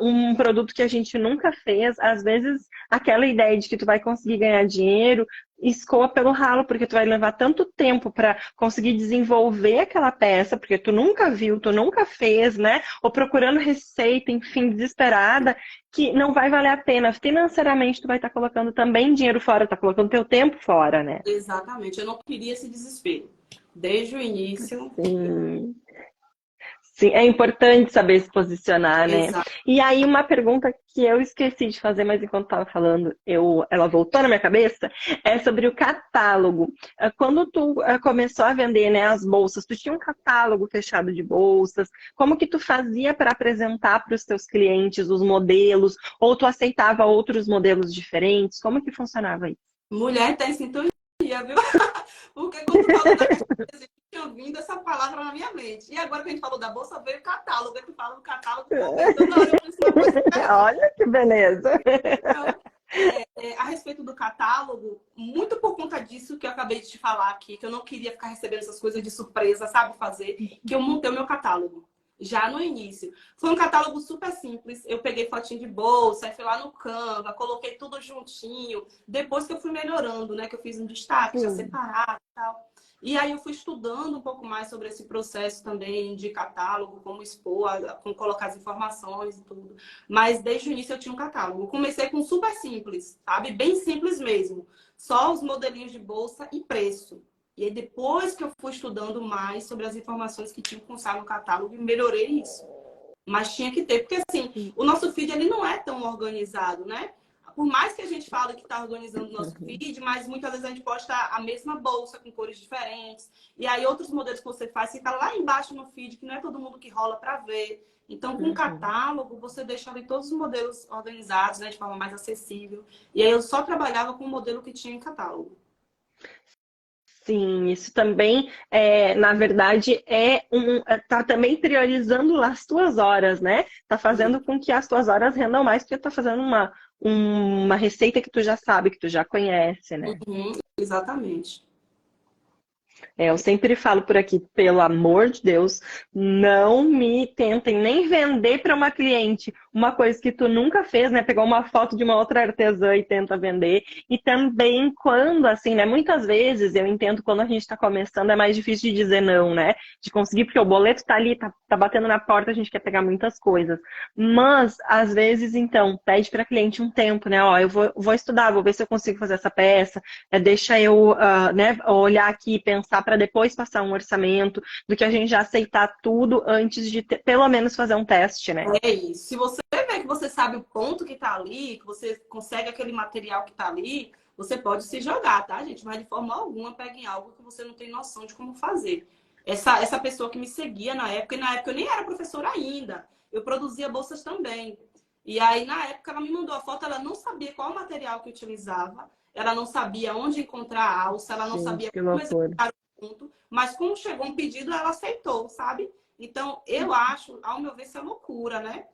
um produto que a gente nunca fez, às vezes aquela ideia de que tu vai conseguir ganhar dinheiro escoa pelo ralo, porque tu vai levar tanto tempo para conseguir desenvolver aquela peça, porque tu nunca viu, tu nunca fez, né? Ou procurando receita, enfim, desesperada, que não vai valer a pena. Financeiramente, tu vai estar colocando também dinheiro fora, tá colocando teu tempo fora, né? Exatamente. Eu não queria esse desespero. Desde o início. Sim. Sim, é importante saber se posicionar, né? Exato. E aí, uma pergunta que eu esqueci de fazer, mas enquanto estava falando, ela voltou na minha cabeça, é sobre o catálogo. Quando tu começou a vender, né, as bolsas, tu tinha um catálogo fechado de bolsas, como que tu fazia para apresentar para os teus clientes os modelos, ou tu aceitava outros modelos diferentes? Como que funcionava isso? Mulher tá em sintonia, viu? Porque quando tu falou da bolsa, tinha vindo essa palavra na minha mente. E agora que a gente falou da bolsa, veio o catálogo. Aí tu fala do catálogo, toda hora eu penso uma coisa diferente. Olha que beleza! Então, a respeito do catálogo, muito por conta disso que eu acabei de te falar aqui, que eu não queria ficar recebendo essas coisas de surpresa, sabe fazer, que eu montei o meu catálogo. Já no início. Foi um catálogo super simples. Eu peguei fotinho de bolsa, aí fui lá no Canva, coloquei tudo juntinho. Depois que eu fui melhorando, né? Que eu fiz um destaque, já separado e tal. E aí eu fui estudando um pouco mais sobre esse processo também de catálogo, como expor, como colocar as informações e tudo. Mas desde o início eu tinha um catálogo. Eu comecei com super simples, sabe? Bem simples mesmo. Só os modelinhos de bolsa e preço. E aí, depois que eu fui estudando mais sobre as informações que tinham que constar no catálogo, eu melhorei isso. Mas tinha que ter, porque assim, o nosso feed ele não é tão organizado, né? Por mais que a gente fale que está organizando o nosso feed, mas muitas vezes a gente posta a mesma bolsa com cores diferentes. E aí, outros modelos que você faz, fica lá embaixo no feed, que não é todo mundo que rola para ver. Então, com o catálogo, você deixa ali todos os modelos organizados, né, de forma mais acessível. E aí, eu só trabalhava com o modelo que tinha em catálogo. Sim, isso também, na verdade, tá também priorizando as tuas horas, né? Tá fazendo com que as tuas horas rendam mais, porque tá fazendo uma receita que tu já sabe, que tu já conhece, né? Uhum, exatamente. Eu sempre falo por aqui, pelo amor de Deus, não me tentem nem vender para uma cliente uma coisa que tu nunca fez, né? Pegar uma foto de uma outra artesã e tenta vender. E também quando, assim, né? Muitas vezes eu entendo quando a gente está começando é mais difícil de dizer não, né? De conseguir, porque o boleto tá ali, tá batendo na porta, a gente quer pegar muitas coisas. Mas, às vezes, então, pede para cliente um tempo, né? Ó, eu vou estudar, vou ver se eu consigo fazer essa peça. Deixa eu, né, olhar aqui e pensar para depois passar um orçamento, do que a gente já aceitar tudo antes de pelo menos fazer um teste, né? É isso. Se você você vê que você sabe o ponto que tá ali, que você consegue aquele material que tá ali, você pode se jogar, tá, gente? Mas de forma alguma pegue em algo que você não tem noção de como fazer. Essa pessoa que me seguia na época, e na época eu nem era professora ainda, eu produzia bolsas também. E aí, na época, ela me mandou a foto, ela não sabia qual material que utilizava, ela não sabia onde encontrar a alça, ela não Gente, sabia que como loucura. executar o ponto, mas como chegou um pedido, ela aceitou, sabe? Então, eu acho, ao meu ver, isso é loucura, né?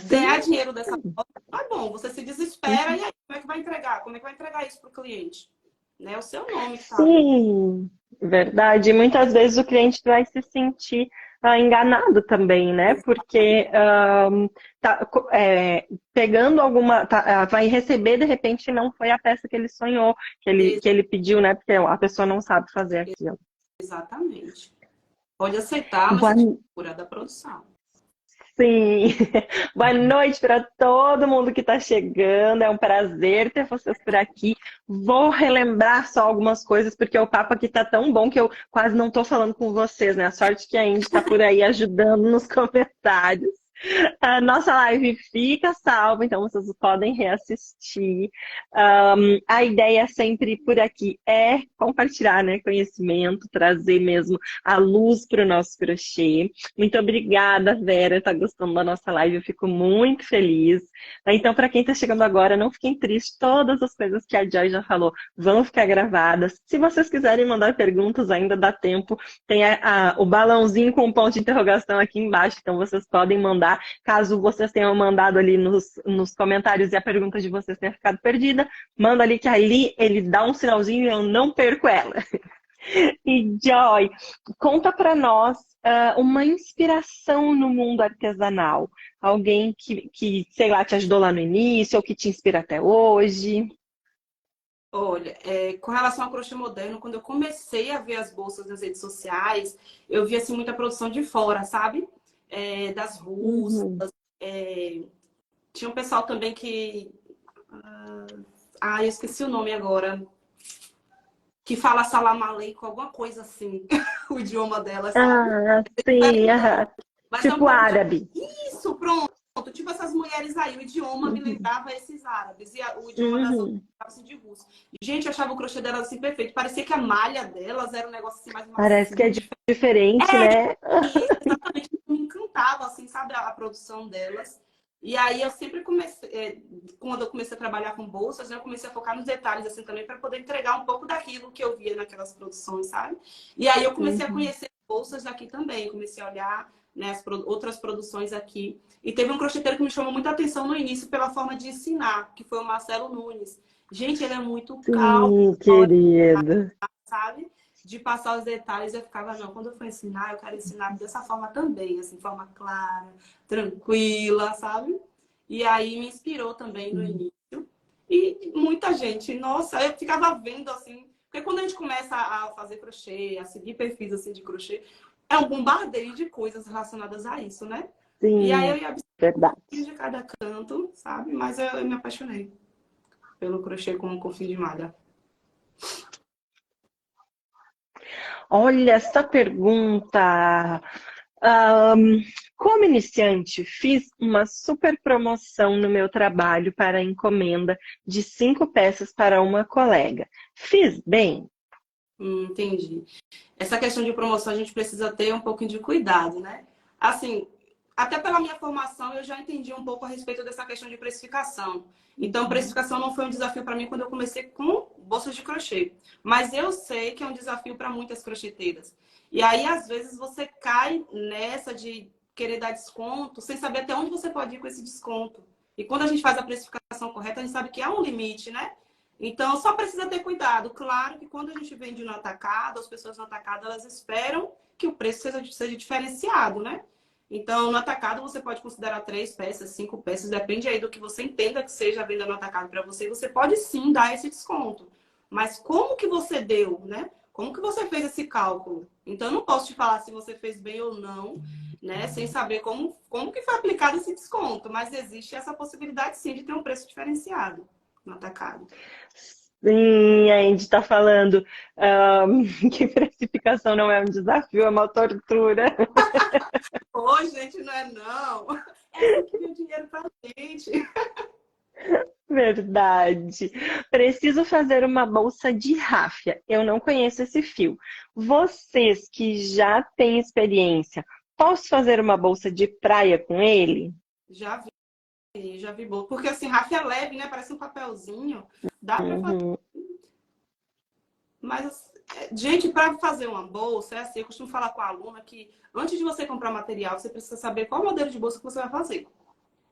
Ganhar Sim. dinheiro dessa forma não é bom. Você se desespera e aí como é que vai entregar? Como é que vai entregar isso para o cliente? Né? O seu nome que está ali. Sim, verdade. E muitas vezes o cliente vai se sentir enganado também, né? Porque pegando alguma. Vai receber, de repente, não foi a peça que ele sonhou, que ele pediu, né? Porque a pessoa não sabe fazer aquilo. Exatamente. Pode aceitar, mas Boa, você tem que curar da produção. sim. Boa noite para todo mundo que está chegando. É um prazer ter vocês por aqui. Vou relembrar só algumas coisas, porque o papo aqui tá tão bom que eu quase não estou falando com vocês, né? A sorte que a Indy está por aí ajudando nos comentários. A nossa live fica salva, então vocês podem reassistir. A ideia sempre por aqui é compartilhar, né, conhecimento, trazer mesmo a luz para o nosso crochê. Muito obrigada, Vera, tá gostando da nossa live, eu fico muito feliz. Então, para quem está chegando agora, não fiquem tristes, todas as coisas que a Joy já falou vão ficar gravadas. Se vocês quiserem mandar perguntas, ainda dá tempo. Tem o balãozinho com um ponto de interrogação aqui embaixo, então vocês podem mandar. Caso vocês tenham mandado ali nos comentários e a pergunta de vocês tenha ficado perdida, manda ali que ali ele dá um sinalzinho e eu não perco ela. E Joy, conta para nós uma inspiração no mundo artesanal. Alguém que, sei lá, te ajudou lá no início ou que te inspira até hoje. Olha, com relação ao crochê moderno, quando eu comecei a ver as bolsas nas redes sociais, eu vi assim, muita produção de fora, sabe? Das russas. Uhum. Tinha um pessoal também que. Eu esqueci o nome agora. Que fala salam aleikum, alguma coisa assim. O idioma dela, sabe? Ah, sim, aham. Mas é um Tipo povo de... árabe. Isso, pronto. Tipo essas mulheres aí, o idioma me Uhum. lembrava esses árabes. E o idioma das outras Uhum. assim, de russo. Gente, eu achava o crochê delas assim perfeito. Parecia que a malha delas era um negócio assim mais Parece que é macio. diferente, né? Exatamente, me encantava, assim, sabe, a produção delas. E aí eu sempre comecei, quando eu comecei a trabalhar com bolsas, né, eu comecei a focar nos detalhes, assim, também, para poder entregar um pouco daquilo que eu via naquelas produções, sabe? E aí eu comecei a Uhum. conhecer bolsas aqui também, comecei a olhar, né, outras produções aqui. E teve um crocheteiro que me chamou muita atenção no início pela forma de ensinar, que foi o Marcelo Nunes. Gente, ele é muito calmo, Sim, querido. sabe? De passar os detalhes, eu ficava, não, quando eu for ensinar, eu quero ensinar dessa forma também, assim, forma clara, tranquila, sabe? E aí me inspirou também no início. E muita gente, nossa, eu ficava vendo, assim, porque quando a gente começa a fazer crochê, a seguir perfis, assim, de crochê, é um bombardeio de coisas relacionadas a isso, né? E aí eu Sim, ia absorvendo verdade. um pouquinho de cada canto, sabe? Mas eu me apaixonei pelo crochê com fio de malha. Olha essa pergunta. Como iniciante, fiz uma super promoção no meu trabalho para encomenda de 5 peças para uma colega. Fiz bem? Entendi. Essa questão de promoção a gente precisa ter um pouquinho de cuidado, né? Assim, até pela minha formação eu já entendi um pouco a respeito dessa questão de precificação. Então, precificação não foi um desafio para mim quando eu comecei com bolsas de crochê. Mas eu sei que é um desafio para muitas crocheteiras. E aí, às vezes, você cai nessa de querer dar desconto sem saber até onde você pode ir com esse desconto. E quando a gente faz a precificação correta, a gente sabe que há um limite, né? Então, só precisa ter cuidado. Claro que quando a gente vende no atacado, as pessoas no atacado, elas esperam que o preço seja diferenciado, né? Então, no atacado, você pode considerar 3 peças, 5 peças, depende aí do que você entenda que seja a venda no atacado para você. Você pode sim dar esse desconto. Mas como que você deu, né? Como que você fez esse cálculo? Então, eu não posso te falar se você fez bem ou não, né? Sem saber como que foi aplicado esse desconto. Mas existe essa possibilidade sim de ter um preço diferenciado no atacado. Sim, a Indy está falando que precificação não é um desafio, é uma tortura. Ô, gente, não é não. essa que deu dinheiro pra gente. Verdade. Preciso fazer uma bolsa de ráfia. Eu não conheço esse fio. Vocês que já têm experiência, posso fazer uma bolsa de praia com ele? Já vi bolo. Porque assim, ráfia é leve, né? Parece um papelzinho. Dá pra fazer. Uhum, Mas, gente, para fazer uma bolsa, é assim, eu costumo falar com a aluna que antes de você comprar material, você precisa saber qual modelo de bolsa que você vai fazer.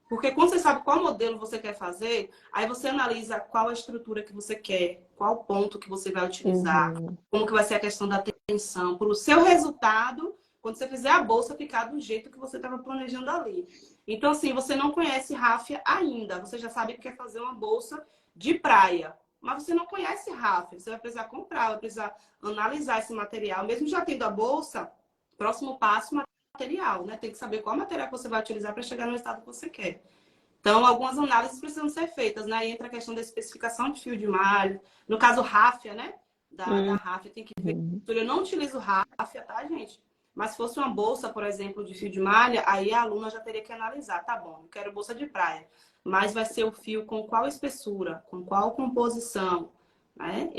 Porque quando você sabe qual modelo você quer fazer, aí você analisa qual a estrutura que você quer, qual ponto que você vai utilizar, uhum. como que vai ser a questão da tensão, para o seu resultado, quando você fizer a bolsa, ficar do jeito que você estava planejando ali. Então, assim, você não conhece ráfia ainda, você já sabe que quer fazer uma bolsa de praia, mas você não conhece ráfia, você vai precisar comprar, vai precisar analisar esse material, mesmo já tendo a bolsa, próximo passo, material, né? Tem que saber qual material que você vai utilizar para chegar no resultado que você quer. Então, algumas análises precisam ser feitas, né? Aí entra a questão da especificação de fio de malha. No caso, ráfia, né? Da ráfia, tem que ver. Uhum. Eu não utilizo ráfia, tá, gente? Mas se fosse uma bolsa, por exemplo, de fio de malha, aí a aluna já teria que analisar. Tá bom, eu quero bolsa de praia. Mas vai ser o fio com qual espessura, com qual composição, né?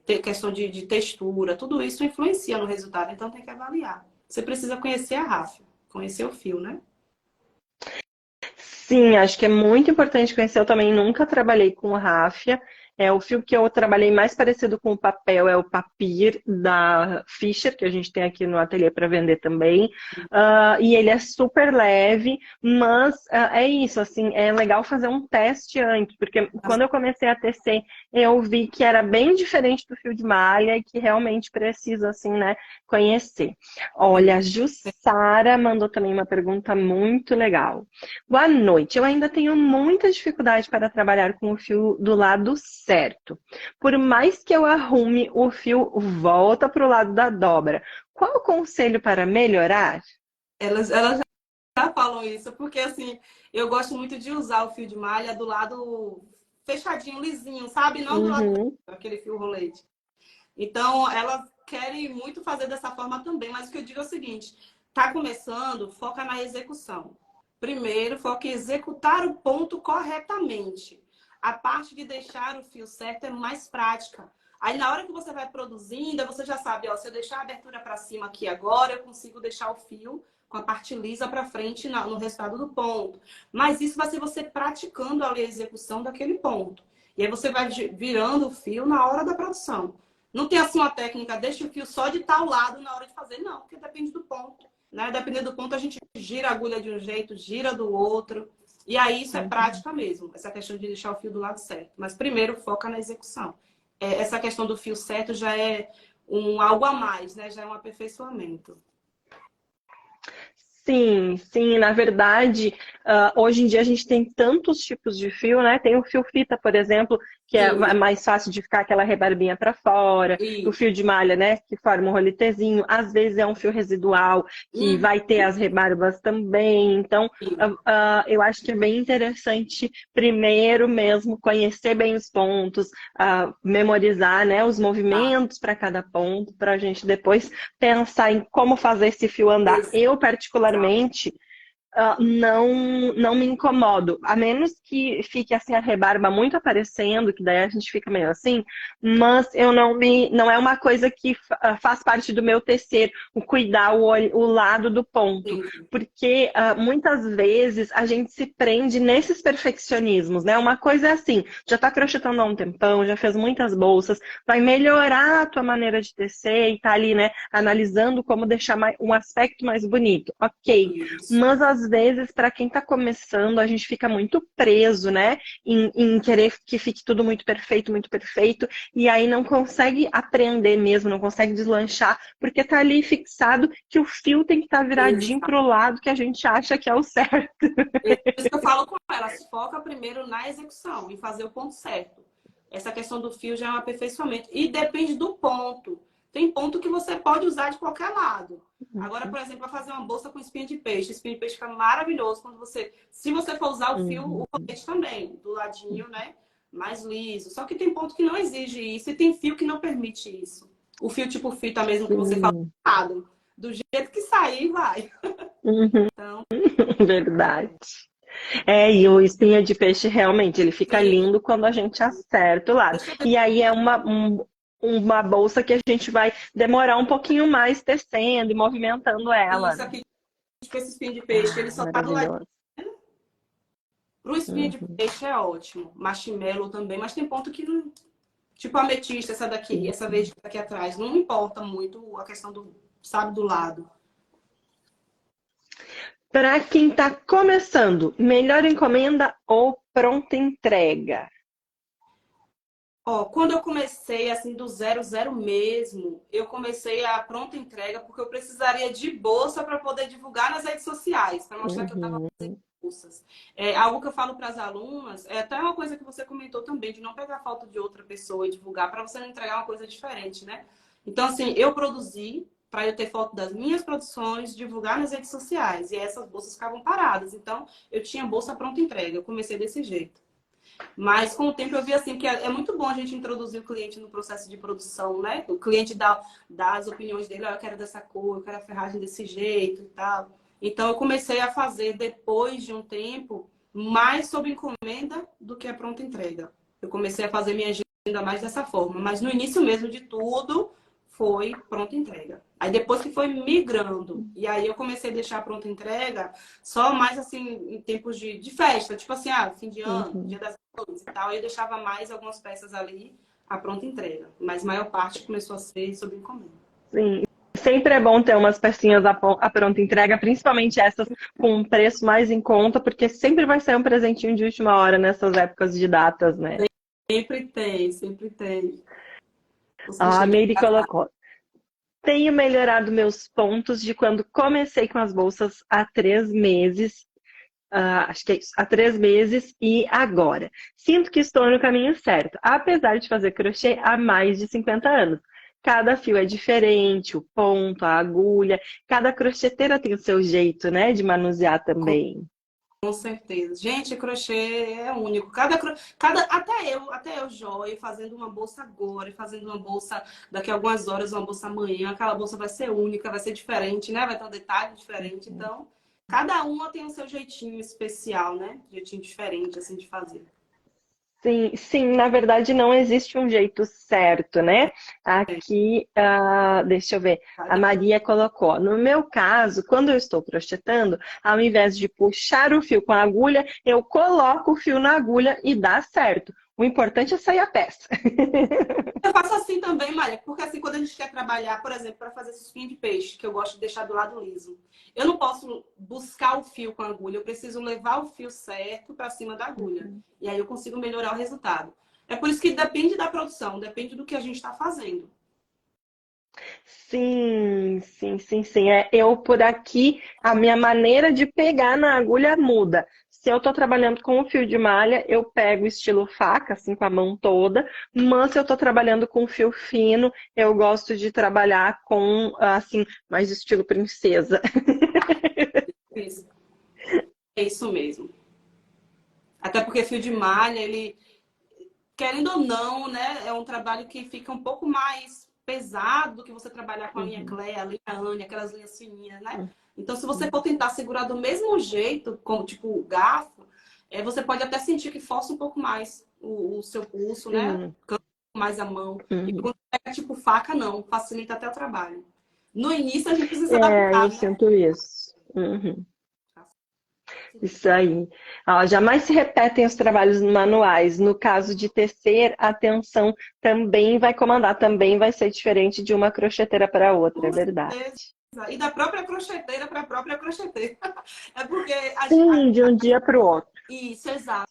Tem questão de textura, tudo isso influencia no resultado, então tem que avaliar. Você precisa conhecer a ráfia, conhecer o fio, né? Sim, acho que é muito importante conhecer. Eu também nunca trabalhei com ráfia. O fio que eu trabalhei mais parecido com o papel é o Papir da Fischer, que a gente tem aqui no ateliê para vender também. E ele é super leve, mas é isso, assim, é legal fazer um teste antes, porque quando eu comecei a tecer, eu vi que era bem diferente do fio de malha e que realmente precisa, assim, né, conhecer. Olha, a Jussara mandou também uma pergunta muito legal. Boa noite. Eu ainda tenho muita dificuldade para trabalhar com o fio do lado certo. Por mais que eu arrume, o fio volta para o lado da dobra. Qual o conselho para melhorar? Elas já falam isso, porque assim, eu gosto muito de usar o fio de malha do lado fechadinho, lisinho, sabe? Não do lado Uhum. daquele fio rolete. Então, elas querem muito fazer dessa forma também, mas o que eu digo é o seguinte: tá começando, foca na execução. Primeiro, foca em executar o ponto corretamente. A parte de deixar o fio certo é mais prática. Aí, na hora que você vai produzindo, você já sabe, ó, se eu deixar a abertura para cima aqui agora, eu consigo deixar o fio com a parte lisa para frente no resultado do ponto. Mas isso vai ser você praticando a execução daquele ponto. E aí você vai virando o fio na hora da produção. Não tem assim uma técnica, deixa o fio só de tal lado na hora de fazer, não, porque depende do ponto, né? Dependendo do ponto, a gente gira a agulha de um jeito, gira do outro. E aí isso é prática mesmo, essa questão de deixar o fio do lado certo. Mas primeiro foca na execução. Essa questão do fio certo já é algo a mais, né? Já é um aperfeiçoamento. Sim, sim, na verdade, hoje em dia a gente tem tantos tipos de fio, né? Tem o fio fita, por exemplo, que é Sim, mais fácil de ficar aquela rebarbinha para fora, o e fio de malha, né? Que forma um roletezinho, às vezes é um fio residual, que uhum, vai ter as rebarbas também. Então, eu acho que é bem interessante, primeiro mesmo, conhecer bem os pontos, memorizar, né, os tá. movimentos para cada ponto, para a gente depois pensar em como fazer esse fio andar. Eu, Exato. particularmente, não me incomodo, a menos que fique assim a rebarba muito aparecendo, que daí a gente fica meio assim, mas não é uma coisa que faz parte do meu tecer, o cuidar o lado do ponto, Entendi. porque muitas vezes a gente se prende nesses perfeccionismos, né? Uma coisa é assim, já tá crochetando há um tempão, já fez muitas bolsas, vai melhorar a tua maneira de tecer e tá ali, né, analisando como deixar um aspecto mais bonito. Ok. Isso. Mas às vezes, para quem está começando, a gente fica muito preso, né? Em querer que fique tudo muito perfeito, e aí não consegue aprender mesmo, não consegue deslanchar, porque tá ali fixado que o fio tem que estar viradinho Exato. pro lado que a gente acha que é o certo. Por isso que eu falo com elas, foca primeiro na execução, em fazer o ponto certo. Essa questão do fio já é um aperfeiçoamento. E depende do ponto. Tem ponto que você pode usar de qualquer lado. Agora, por exemplo, para fazer uma bolsa com espinha de peixe. Espinha de peixe fica maravilhoso quando se você for usar o fio, o Uhum. colete também, do ladinho, né? Mais liso. Só que tem ponto que não exige isso e tem fio que não permite isso. O fio tipo fita mesmo que você fala, Sim. do jeito que sair, vai. Uhum. Então, Verdade. E o espinha de peixe realmente, ele fica Sim. lindo quando a gente acerta o lado. Deixa eu ver E aí é uma bolsa que a gente vai demorar um pouquinho mais tecendo e movimentando ela, isso né? aqui, tipo, esse espinho de peixe, ele Ah, só tá do lado. maravilhoso. Pro espinho de Uhum. peixe é ótimo. Marshmallow também, mas tem ponto que não. Tipo a ametista, essa daqui, essa verde que tá aqui atrás. Não importa muito a questão do, sabe, do lado. Para quem está começando, melhor encomenda ou pronta entrega? Ó, quando eu comecei, assim, do zero, zero mesmo, eu comecei a pronta entrega porque eu precisaria de bolsa para poder divulgar nas redes sociais, para mostrar que eu estava Uhum. bolsas. É algo que eu falo para as alunas, é até uma coisa que você comentou também, de não pegar foto de outra pessoa e divulgar para você não entregar uma coisa diferente, né? Então, assim, eu produzi para eu ter foto das minhas produções, divulgar nas redes sociais, e essas bolsas ficavam paradas. Então, eu tinha bolsa pronta entrega, eu comecei desse jeito. Mas com o tempo eu vi assim que é muito bom a gente introduzir o cliente no processo de produção, né? O cliente dá as opiniões dele, eu quero dessa cor, eu quero a ferragem desse jeito e tal. Então eu comecei a fazer depois de um tempo mais sob encomenda do que a pronta entrega. Eu comecei a fazer minha agenda mais dessa forma, mas no início mesmo de tudo foi pronta entrega. Aí depois que foi migrando, e aí eu comecei a deixar a pronta entrega só mais assim em tempos de festa, tipo assim, fim de ano, Uhum. dia das Mães e tal. Aí eu deixava mais algumas peças ali a pronta entrega, mas a maior parte começou a ser sob encomenda. Sim. Sempre é bom ter umas pecinhas à pronta entrega, principalmente essas com um preço mais em conta, porque sempre vai ser um presentinho de última hora nessas épocas de datas, né? Sempre tem, sempre tem. Os A clichês de Meire casar. colocou. Tenho melhorado meus pontos de quando comecei com as bolsas há 3 meses. Acho que é isso, há 3 meses e agora. Sinto que estou no caminho certo, apesar de fazer crochê há mais de 50 anos. Cada fio é diferente, o ponto, a agulha. Cada crocheteira tem o seu jeito, né, de manusear também. Com certeza. Gente, crochê é único. Até eu joio, fazendo uma bolsa agora, e fazendo uma bolsa daqui a algumas horas, uma bolsa amanhã, aquela bolsa vai ser única, vai ser diferente, né? Vai ter um detalhe diferente. Então, cada uma tem o seu jeitinho especial, né? Jeitinho diferente, assim, de fazer. Sim, sim, na verdade não existe um jeito certo, né? Aqui, deixa eu ver, a Cada Maria colocou, no meu caso, quando eu estou crochetando, ao invés de puxar o fio com a agulha, eu coloco o fio na agulha e dá certo. O importante é sair a peça. Eu faço assim também, Maria, porque assim, quando a gente quer trabalhar, por exemplo, para fazer esses fios de peixe, que eu gosto de deixar do lado liso, eu não posso buscar o fio com a agulha, eu preciso levar o fio certo para cima da agulha. E aí eu consigo melhorar o resultado. É por isso que depende da produção, depende do que a gente está fazendo. Sim, sim, sim, sim. Eu por aqui, a minha maneira de pegar na agulha muda. Se eu estou trabalhando com o fio de malha, eu pego estilo faca, assim, com a mão toda. Mas se eu estou trabalhando com fio fino, eu gosto de trabalhar com, assim, mais estilo princesa. Isso. É isso mesmo. Até porque fio de malha, ele, querendo ou não, né, é um trabalho que fica um pouco mais pesado do que você trabalhar com a linha Uhum, Clé, a linha Anne, aquelas linhas fininhas, né? Então, se você uhum, for tentar segurar do mesmo jeito, como tipo o garfo, você pode até sentir que força um pouco mais o seu pulso, né? sim, Cansa mais a mão. E uhum. quando pega tipo faca, não, facilita até o trabalho. No início, a gente precisa se adaptar, Eu né? sinto isso. Uhum. Isso aí. Jamais se repetem os trabalhos manuais. No caso de tecer, a atenção também vai comandar, também vai ser diferente de uma crocheteira para outra, é Com verdade. certeza. E da própria crocheteira para a própria crocheteira. É porque Sim, de um dia para o outro. isso, exato.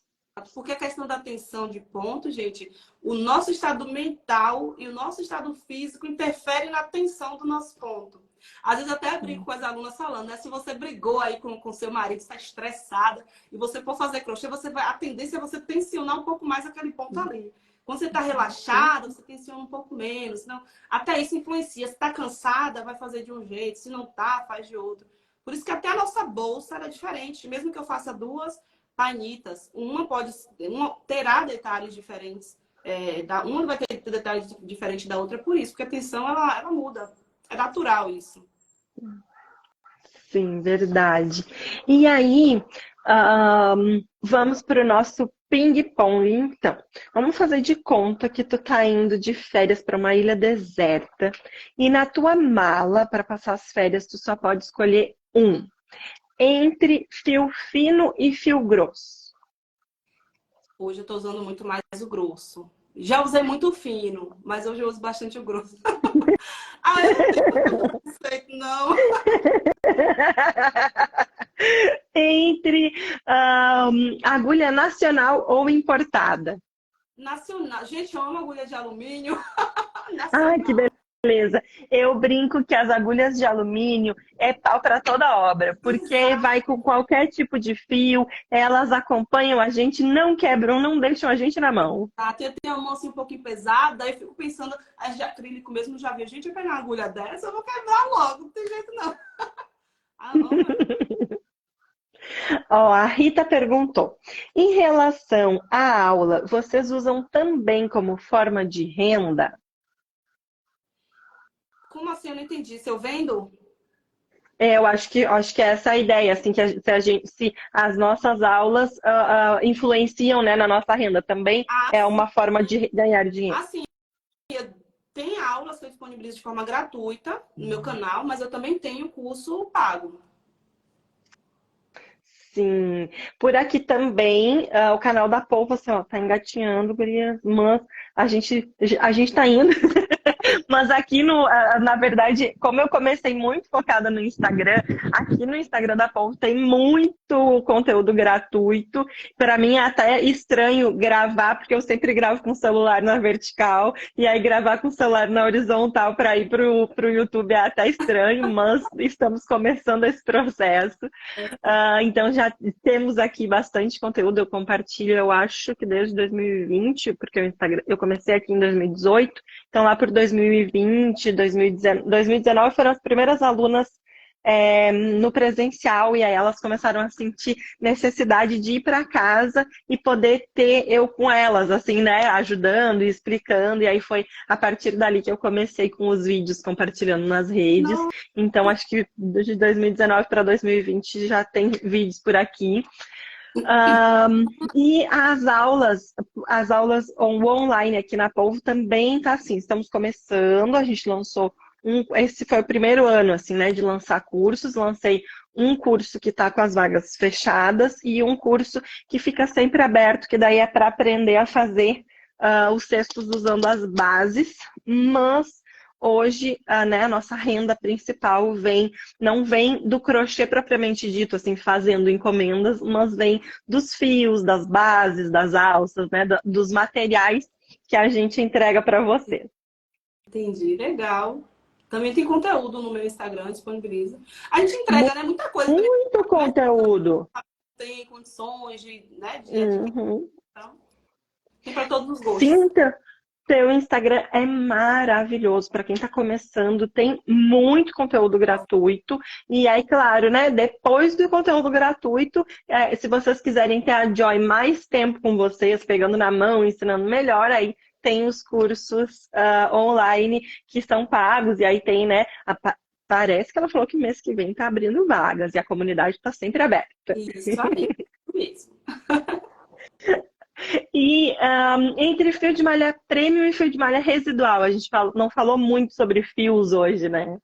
Porque a questão da tensão de ponto, gente, o nosso estado mental e o nosso estado físico interferem na tensão do nosso ponto. Às vezes até brinco com as alunas falando, né? Se você brigou aí com seu marido, está estressada, e você for fazer crochê, a tendência é você tensionar um pouco mais aquele ponto ali. Quando você está relaxada, você tensiona um pouco menos. Senão, até isso influencia. Se está cansada, vai fazer de um jeito. Se não está, faz de outro. Por isso que até a nossa bolsa era diferente. Mesmo que eu faça duas painitas, uma terá detalhes diferentes. Uma vai ter detalhes diferentes da outra por isso, porque a tensão ela muda. É natural isso. Sim, verdade. E aí, Vamos para o nosso ping-pong, então. Vamos fazer de conta que tu tá indo de férias para uma ilha deserta e na tua mala, para passar as férias, tu só pode escolher um. Entre fio fino e fio grosso. Hoje eu tô usando muito mais o grosso. Já usei muito fino, mas hoje eu uso bastante o grosso. Ah, eu não tenho conceito, não. Entre agulha nacional ou importada. Nacional. Gente, eu amo agulha de alumínio. Ai, que Nacional. beleza. Eu brinco que as agulhas de alumínio é pau para toda obra, porque Exato. vai com qualquer tipo de fio, elas acompanham a gente, não quebram, não deixam a gente na mão. Eu tenho a mão assim um pouquinho pesada, aí eu fico pensando, as de acrílico mesmo, já vi, gente, eu pegar uma agulha dessa, eu vou quebrar logo, não tem jeito não. Ah, amo. Ó, a Rita perguntou: em relação à aula, vocês usam também como forma de renda? Como assim? Eu não entendi. Se eu vendo? Eu acho que é essa a ideia, assim, que se as nossas aulas influenciam, né, na nossa renda, também Ah, é sim. uma forma de ganhar dinheiro. Assim, tem aulas que eu disponibilizo de forma gratuita no meu canal, mas eu também tenho curso pago. Sim, por aqui também, o canal da Polvo, assim, ó, tá engatinhando, gurias, mas a gente tá indo. Mas aqui na verdade, como eu comecei muito focada no Instagram, aqui no Instagram da Polvo tem muito conteúdo gratuito. Para mim é até estranho gravar, porque eu sempre gravo com o celular na vertical, e aí gravar com o celular na horizontal para ir pro YouTube é até estranho, mas estamos começando esse processo. Então já temos aqui bastante conteúdo, eu compartilho, eu acho que desde 2020, porque o Instagram, eu comecei aqui em 2018, então lá por 2020, 2019 foram as primeiras alunas no presencial, e aí elas começaram a sentir necessidade de ir para casa e poder ter eu com elas, assim, né, ajudando e explicando, e aí foi a partir dali que eu comecei com os vídeos compartilhando nas redes. Não, Então, acho que de 2019 para 2020 já tem vídeos por aqui. E as aulas online aqui na Polvo também tá assim, estamos começando, a gente lançou esse foi o primeiro ano, assim, né, de lançar cursos, lancei um curso que está com as vagas fechadas e um curso que fica sempre aberto, que daí é para aprender a fazer os cestos usando as bases, mas hoje, né, a nossa renda principal não vem do crochê propriamente dito, assim, fazendo encomendas, mas vem dos fios, das bases, das alças, né, dos materiais que a gente entrega para você. entendi. Legal. Também tem conteúdo no meu Instagram, disponibiliza. A gente entrega, né? Muita coisa também, Muito mas conteúdo. tem condições de, né, de adquirir. Uhum. Então, tem para todos os gostos. Sim, teu Instagram é maravilhoso. Para quem está começando, tem muito conteúdo gratuito. E aí, claro, né? Depois do conteúdo gratuito, se vocês quiserem ter a Joy mais tempo com vocês, pegando na mão, ensinando melhor, aí tem os cursos online que são pagos. E aí tem, né? Parece que ela falou que mês que vem tá abrindo vagas e a comunidade está sempre aberta. Isso aí, mesmo. E entre fio de malha premium e fio de malha residual, a gente não falou muito sobre fios hoje, né?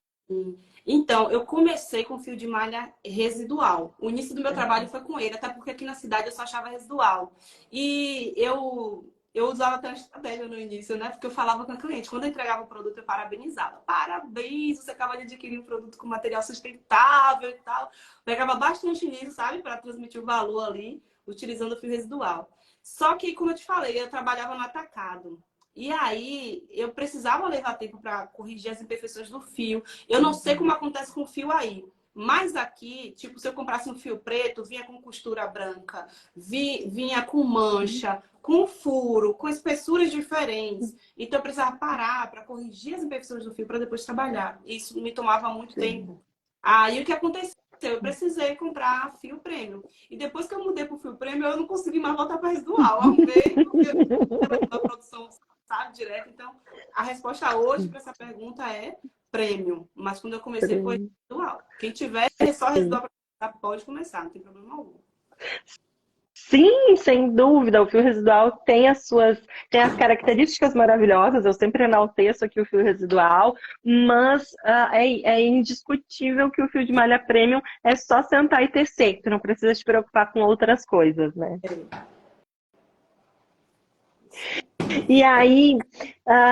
Então, eu comecei com fio de malha residual. O início do meu trabalho foi com ele, até porque aqui na cidade eu só achava residual. E eu usava até uma estratégia no início, né? Porque eu falava com a cliente, quando eu entregava o produto, eu parabenizava. Parabéns, você acaba de adquirir um produto com material sustentável e tal. Pegava bastante nisso, sabe? Para transmitir o valor ali, utilizando o fio residual. Só que, como eu te falei, eu trabalhava no atacado. E aí, eu precisava levar tempo para corrigir as imperfeições do fio. Eu não sei como acontece com o fio aí. Mas aqui, tipo, se eu comprasse um fio preto, vinha com costura branca, vinha com mancha, com furo, com espessuras diferentes. Então, eu precisava parar para corrigir as imperfeições do fio para depois trabalhar. Isso me tomava muito tempo. Aí, o que aconteceu? Eu precisei comprar fio prêmio. E depois que eu mudei para o fio prêmio, eu não consegui mais voltar para residual. Amei, porque a produção sabe direto. Então, a resposta hoje para essa pergunta é prêmio. Mas quando eu comecei foi residual. Quem tiver só residual para começar, pode começar, não tem problema algum. Sim, sem dúvida, o fio residual tem as características maravilhosas, eu sempre enalteço aqui o fio residual, mas é indiscutível que o fio de malha premium é só sentar e tecer, tu não precisa te preocupar com outras coisas, né? E aí,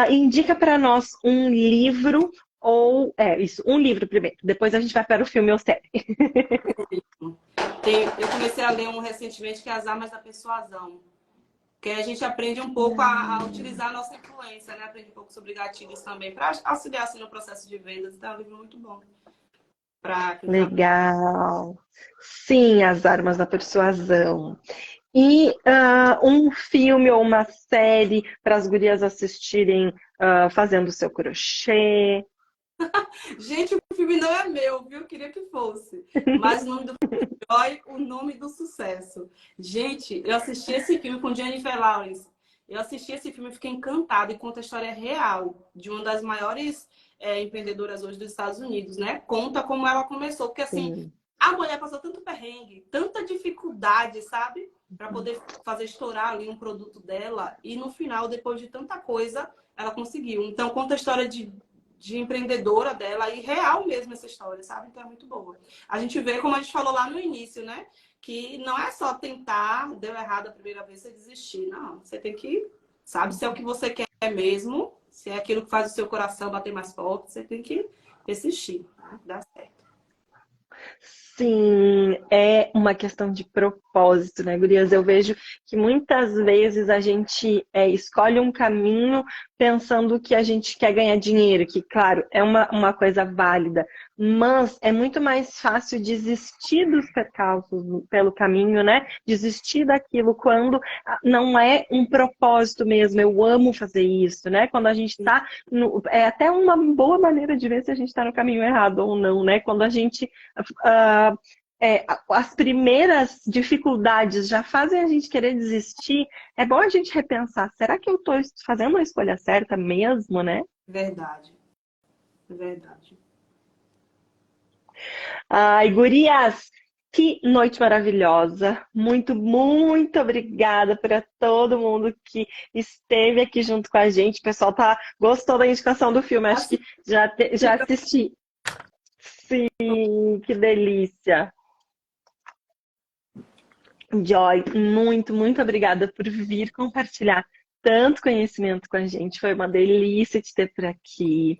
indica para nós um livro, um livro primeiro, depois a gente vai para o filme ou série. Eu comecei a ler um recentemente que é As Armas da Persuasão. Que a gente aprende um pouco a utilizar a nossa influência, né? Aprende um pouco sobre gatilhos também, para auxiliar assim, no processo de vendas. Então é um livro muito bom. Legal. Sim, As Armas da Persuasão. E um filme ou uma série para as gurias assistirem fazendo seu crochê. Gente, o filme não é meu, viu? Queria que fosse. Mas o nome do filme é Joy, o nome do sucesso. Gente, eu assisti esse filme com Jennifer Lawrence. Eu assisti esse filme e fiquei encantada e conta a história real de uma das maiores empreendedoras hoje dos Estados Unidos, né? Conta como ela começou. Porque, assim, Sim. a mulher passou tanto perrengue, tanta dificuldade, sabe? Para poder fazer estourar ali um produto dela. E no final, depois de tanta coisa, ela conseguiu. Então, conta a história de empreendedora dela e real mesmo essa história, sabe? Então é muito boa. A gente vê, como a gente falou lá no início, né? Que não é só tentar, deu errado a primeira vez, você desistir. Não, você tem que, sabe, se é o que você quer mesmo, se é aquilo que faz o seu coração bater mais forte, você tem que persistir, né? Dá certo. Sim, é uma questão de propósito, né, gurias? Eu vejo que muitas vezes a gente escolhe um caminho pensando que a gente quer ganhar dinheiro, que, claro, é uma coisa válida, mas é muito mais fácil desistir dos percalços pelo caminho, né? Desistir daquilo quando não é um propósito mesmo. Eu amo fazer isso, né? Quando a gente tá é até uma boa maneira de ver se a gente está no caminho errado ou não, né? Quando a gente as primeiras dificuldades já fazem a gente querer desistir, é bom a gente repensar, será que eu estou fazendo a escolha certa mesmo, né? Verdade. Verdade. Ai, gurias, que noite maravilhosa. Muito, muito obrigada para todo mundo que esteve aqui junto com a gente. O pessoal gostou da indicação do filme, acho que já assisti. Sim, que delícia. Joy, muito, muito obrigada por vir compartilhar tanto conhecimento com a gente. Foi uma delícia te ter por aqui.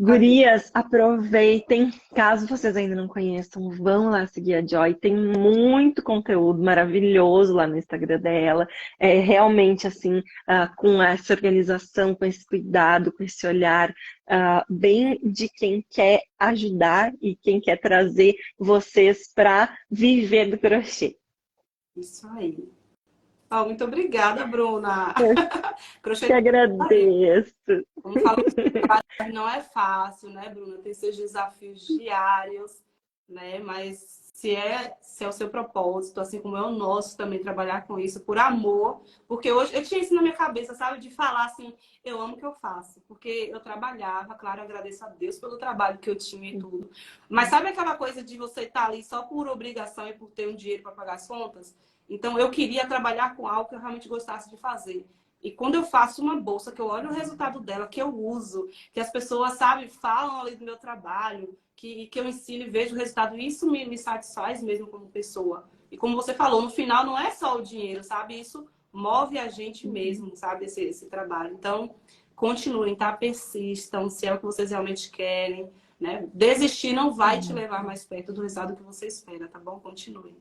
Gurias, aproveitem. Caso vocês ainda não conheçam, vão lá seguir a Joy. Tem muito conteúdo maravilhoso lá no Instagram dela. É realmente assim, com essa organização, com esse cuidado, com esse olhar bem de quem quer ajudar e quem quer trazer vocês para viver do crochê. Isso aí. Oh, muito obrigada, Bruna. Eu que agradeço. Como falou, não é fácil, né, Bruna? Tem seus desafios diários, né? Mas se é o seu propósito, assim como é o nosso também, trabalhar com isso por amor. Porque hoje eu tinha isso na minha cabeça, sabe? De falar assim, eu amo o que eu faço. Porque eu trabalhava, claro, eu agradeço a Deus pelo trabalho que eu tinha e tudo. Mas sabe aquela coisa de você estar ali só por obrigação e por ter um dinheiro para pagar as contas? Então eu queria trabalhar com algo que eu realmente gostasse de fazer. E quando eu faço uma bolsa, que eu olho o resultado dela, que eu uso, que as pessoas, sabe, falam ali do meu trabalho, que eu ensino e vejo o resultado, isso me satisfaz mesmo como pessoa. E como você falou, no final não é só o dinheiro, sabe? Isso move a gente mesmo, sabe? Esse trabalho. Então, continuem, tá? Persistam, se é o que vocês realmente querem, né? Desistir não vai te levar mais perto do resultado que você espera, tá bom? Continuem.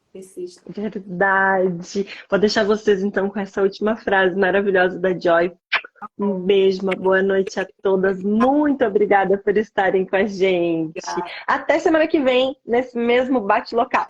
Persistam. Verdade. Vou deixar vocês então com essa última frase maravilhosa da Joy. Um beijo, uma boa noite a todas. Muito obrigada por estarem com a gente. Até semana que vem, nesse mesmo bate-local.